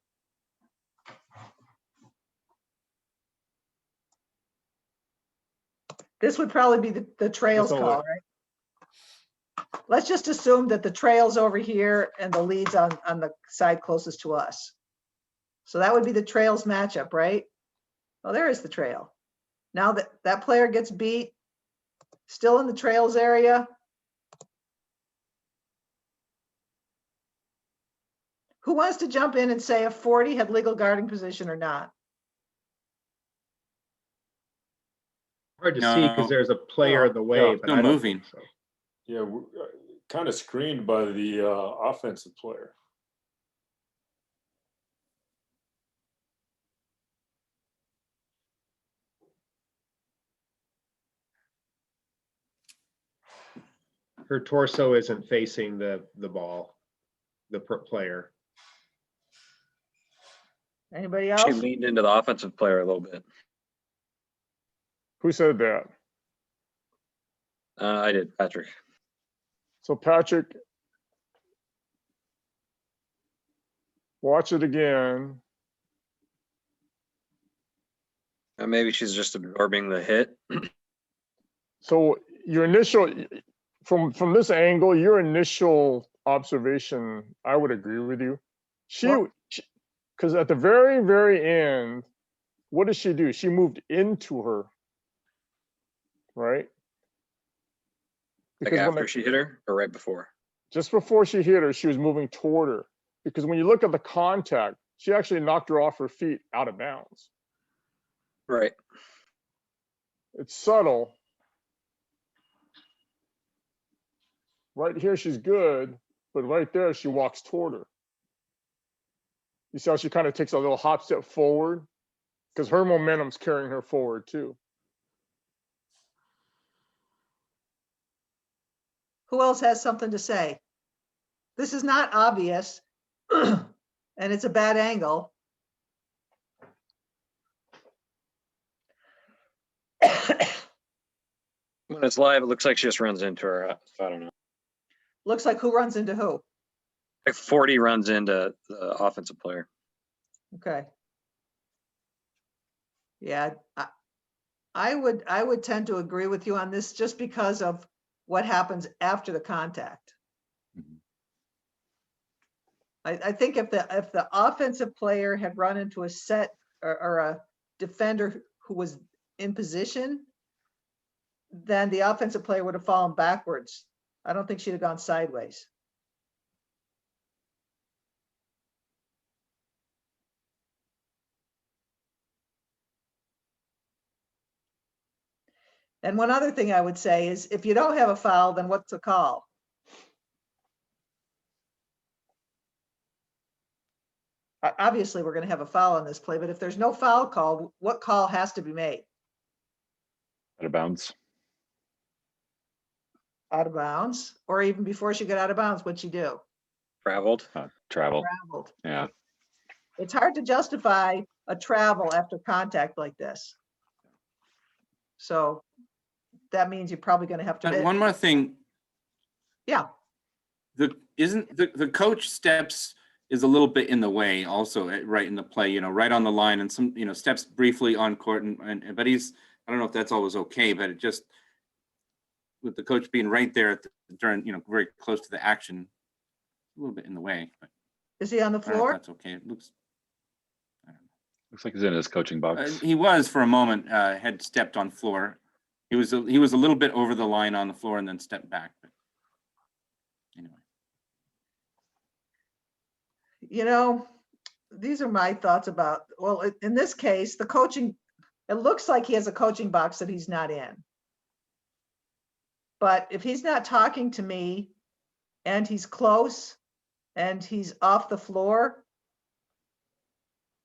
This would probably be the trails call, right? Let's just assume that the trail's over here and the lead's on the side closest to us. So that would be the trails matchup, right? Oh, there is the trail. Now that player gets beat, still in the trails area. Who wants to jump in and say if 40 had legal guarding position or not? Hard to see because there's a player in the way, but still moving. So. Yeah, we're kind of screened by the offensive player. her torso isn't facing the ball, the player. Anybody She else? leaned into the offensive player a little bit. Who said that? I did, Patrick. So Patrick, watch it again. Maybe she's just absorbing the hit. So your initial, from this angle, your initial observation, I would agree with you. Because at the very, very end, what did she do? She moved into her, right? Like Because after she hit her or right before? just before she hit her, she was moving toward her. Because when you look at the contact, she actually knocked her off her feet out of bounds. Right. It's subtle. Right here, she's good, but right there, she walks toward her. You see how she kind of takes a little hop step forward? Because her momentum's carrying her forward too. Who else has something to say? This is not obvious, and it's a bad angle. When it's live, it looks like she just runs into her. I don't know. Looks like who runs into who? Like 40 runs into the offensive player. Okay. Yeah, I would tend to agree with you on this just because of what happens after the contact. I think if the offensive player had run into a set or a defender who was in position, then the offensive player would have fallen backwards. I don't think she'd have gone sideways. And one other thing I would say is if you don't have a foul, then what's the call? Obviously, we're going to have a foul on this play, but if there's no foul call, what call has to be made? Out of bounds. Out of bounds, or even before she got out of bounds, what'd she do? Traveled. Travel. Traveled. Yeah. It's hard to justify a travel after contact like this. So that means you're probably going to have to. And one more thing. Yeah. The coach steps is a little bit in the way also right in the play, right on the line, and some, steps briefly on court, but he's, I don't know if that's always okay, but it just, with the coach being right there during, very close to the action, a little bit in the way. But is he on the I don't know floor? if that's okay. It looks like he's in his coaching box. He was for a moment, had stepped on floor. He was a little bit over the line on the floor and then stepped back. But anyway. These are my thoughts about, well, in this case, the coaching, it looks like he has a coaching box that he's not in. But if he's not talking to me and he's close and he's off the floor,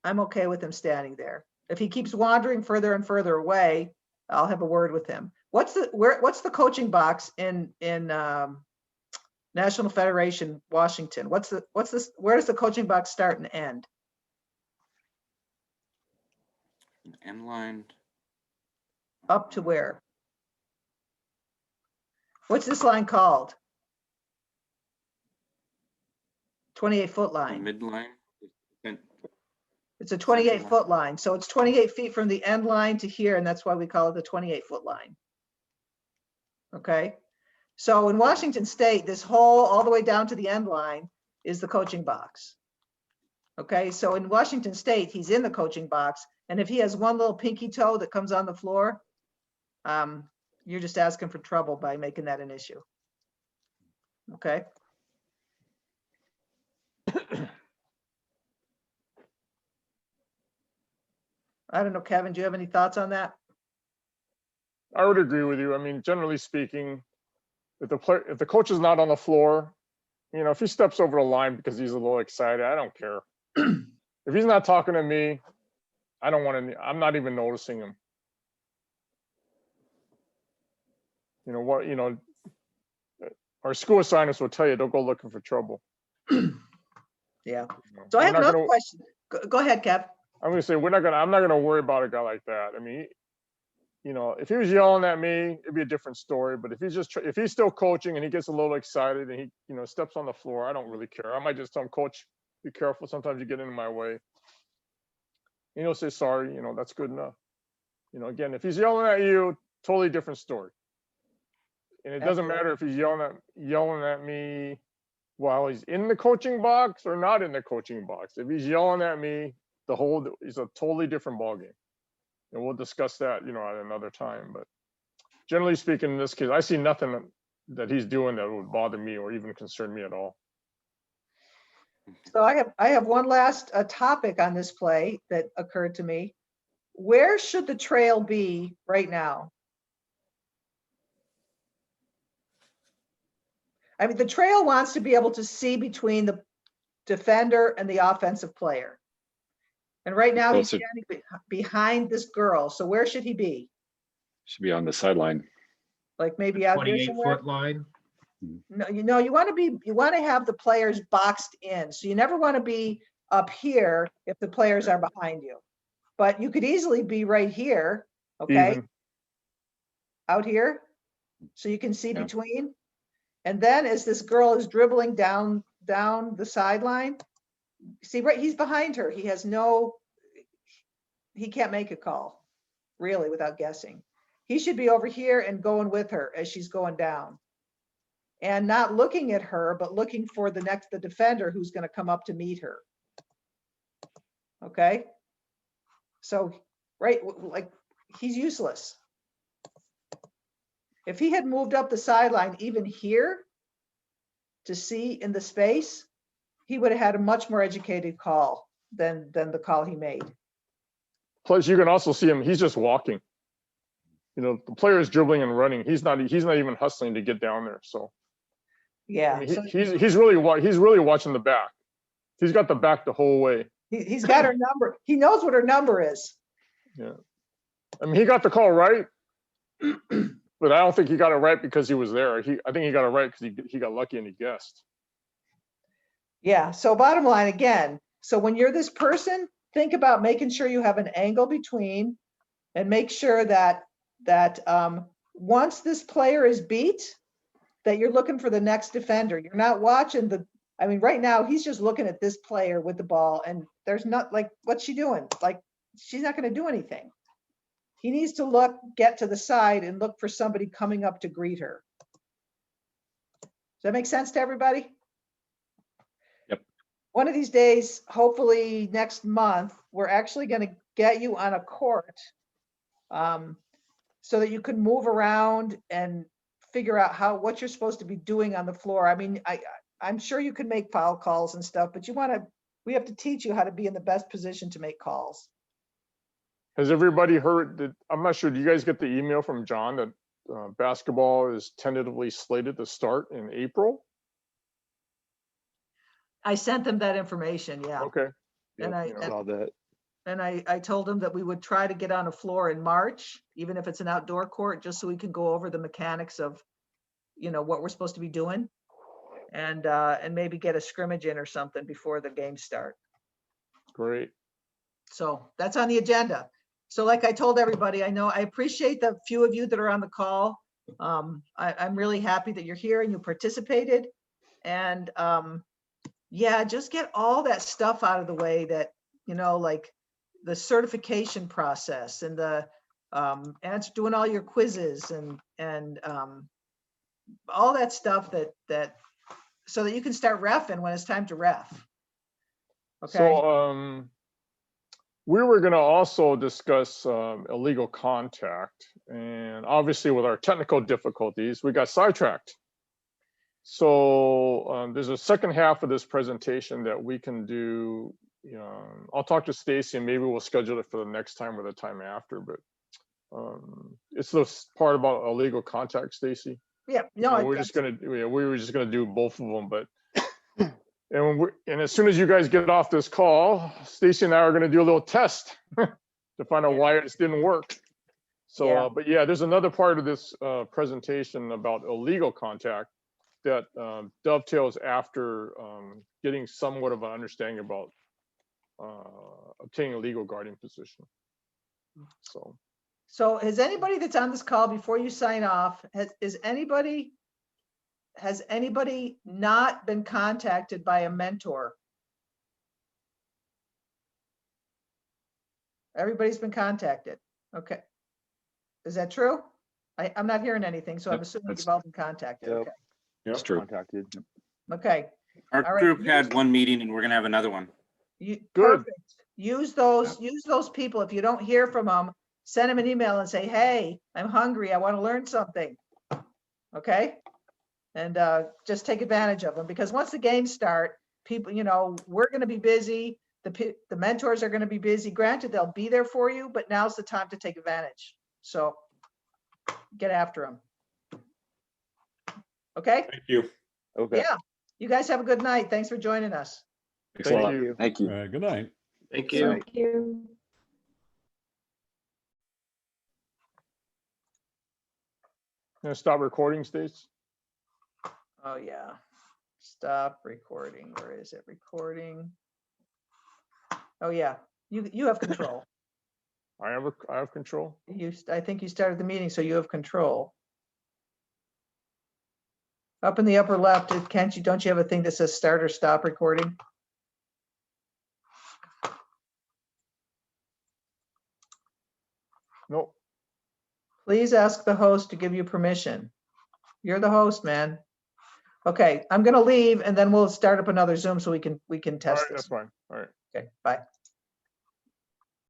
I'm okay with him standing there. If he keeps wandering further and further away, I'll have a word with him. What's the coaching box in National Federation, Washington? Where does the coaching box start and end? End line. Up to where? What's this line called? 28-foot line. Midline. It's a 28-foot line. So it's 28 feet from the end line to here, and that's why we call it the 28-foot line. Okay. So in Washington State, this whole, all the way down to the end line is the coaching box. Okay. So in Washington State, he's in the coaching box. And if he has one little pinky toe that comes on the floor, you're just asking for trouble by making that an issue. Okay. I don't know, Kevin, do you have any thoughts on that? I would agree with you. I mean, generally speaking, if the coach is not on the floor, if he steps over the line because he's a little excited, I don't care. If he's not talking to me, I'm not even noticing him. our school assignments will tell you, don't go looking for trouble. Yeah. You know, So I we're have not another gonna- question. Go ahead, Kev. I'm gonna say, I'm not gonna worry about a guy like that. I mean, you know, if he was yelling at me, it'd be a different story. But if he's still coaching and he gets a little excited and he, you know, steps on the floor, I don't really care. I might just tell him, coach, be careful. Sometimes you get in my way. And he'll say sorry. You know, that's good enough. You know, again, if he's yelling at you, totally different story. And it doesn't matter if he's yelling at me while he's in the coaching box or not in the coaching box. If he's yelling at me, it's a totally different ballgame. And we'll discuss that, you know, at another time. But generally speaking, in this case, I see nothing that he's doing that would bother me or even concern me at all. So I have one last topic on this play that occurred to me. Where should the trail be right now? I mean, the trail wants to be able to see between the defender and the offensive player. And right now he's Closer. standing behind this girl. So where should he be? Should be on the sideline. Like maybe out here somewhere? 28-foot line. No, you want to have the players boxed in. So you never want to be up here if the players are behind you. But you could easily be right here, okay? Even. Out here, so you can see Yeah. between. And then as this girl is dribbling down the sideline, see, right, he's behind her. He can't make a call, really, without guessing. He should be over here and going with her as she's going down. And not looking at her, but looking for the defender who's going to come up to meet her. Okay? So, right, like, he's useless. If he had moved up the sideline even here to see in the space, he would have had a much more educated call than the call he made. Plus, you can also see him, he's just walking. You know, the player is dribbling and running. He's not even hustling to get down there. So yeah, I mean, he's really watching the back. He's got the back the whole way. He's got her number. He knows what her number is. Yeah. I mean, he got the call right, but I don't think he got it right because he was there. I think he got it right because he got lucky and he guessed. Yeah. So bottom line again, so when you're this person, think about making sure you have an angle between and make sure that once this player is beat, that you're looking for the next defender. You're not watching I mean, right now he's just looking at this player with the ball and there's not like, what's she doing? Like, she's not going to do anything. He needs to get to the side and look for somebody coming up to greet her. Does that make sense to everybody? Yep. One of these days, hopefully next month, we're actually going to get you on a court so that you can move around and figure out what you're supposed to be doing on the floor. I mean, I'm sure you can make foul calls and stuff, but we have to teach you how to be in the best position to make calls. Has everybody heard that? I'm not sure. Do you guys get the email from John that basketball is tentatively slated to start in April? I sent them that information, yeah. Okay. And All that. And I told him that we would try to get on a floor in March, even if it's an outdoor court, just so we can go over the mechanics of, what we're supposed to be doing, and maybe get a scrimmage in or something before the games start. Great. So that's on the agenda. So like I told everybody, I appreciate the few of you that are on the call. I'm really happy that you're here and you participated. And yeah, just get all that stuff out of the way that, like the certification process and the doing all your quizzes and all that stuff that so that you can start reffing when it's time to ref. Okay. So we were going to also discuss illegal contact, and obviously with our technical difficulties, we got sidetracked. So there's a second half of this presentation that we can do. I'll talk to Stacy and maybe we'll schedule it for the next time or the time after, but it's this part about illegal contact, Stacy. Yeah, no, we were just gonna do both of them, but and as soon as you guys get off this call, Stacy and I are gonna do a little test to find out why it didn't work. So, but yeah, there's another part of this presentation about illegal contact, that dovetails after getting somewhat of an understanding about obtaining a legal guardian position. So has anybody that's on this call, before you sign off, has anybody not been contacted by a mentor? Everybody's been contacted. Okay. Is that true? I'm not hearing anything, so I'm Yep, assuming that's- you've all been contacted. Yep. Okay. It's true. Contacted. Okay. Our All right, group had one meeting and we're gonna have another one. Good. Perfect. Use those people. If you don't hear from them, send them an email and say, hey, I'm hungry. I want to learn something. Okay. And just take advantage of them, because once the games start, people, we're going to be busy. The mentors are going to be busy. Granted, they'll be there for you, but now's the time to take advantage. So get after them. Okay. Thank you. Okay. Yeah. You guys have a good night. Thanks for joining us. Thanks a lot. Thank you. Thank you. Good night. Thank you. Thank you. Gonna stop recording, Stace. Oh yeah. Stop recording. Where is it? Recording. Oh yeah. You have control. I have control. I think you started the meeting, so you have control. Up in the upper left, don't you have a thing that says start or stop recording? Nope. Please ask the host to give you permission. You're the host, man. Okay, I'm gonna leave and then we'll start up another Zoom so we can All test right, that's this. fine. All right. Okay, bye.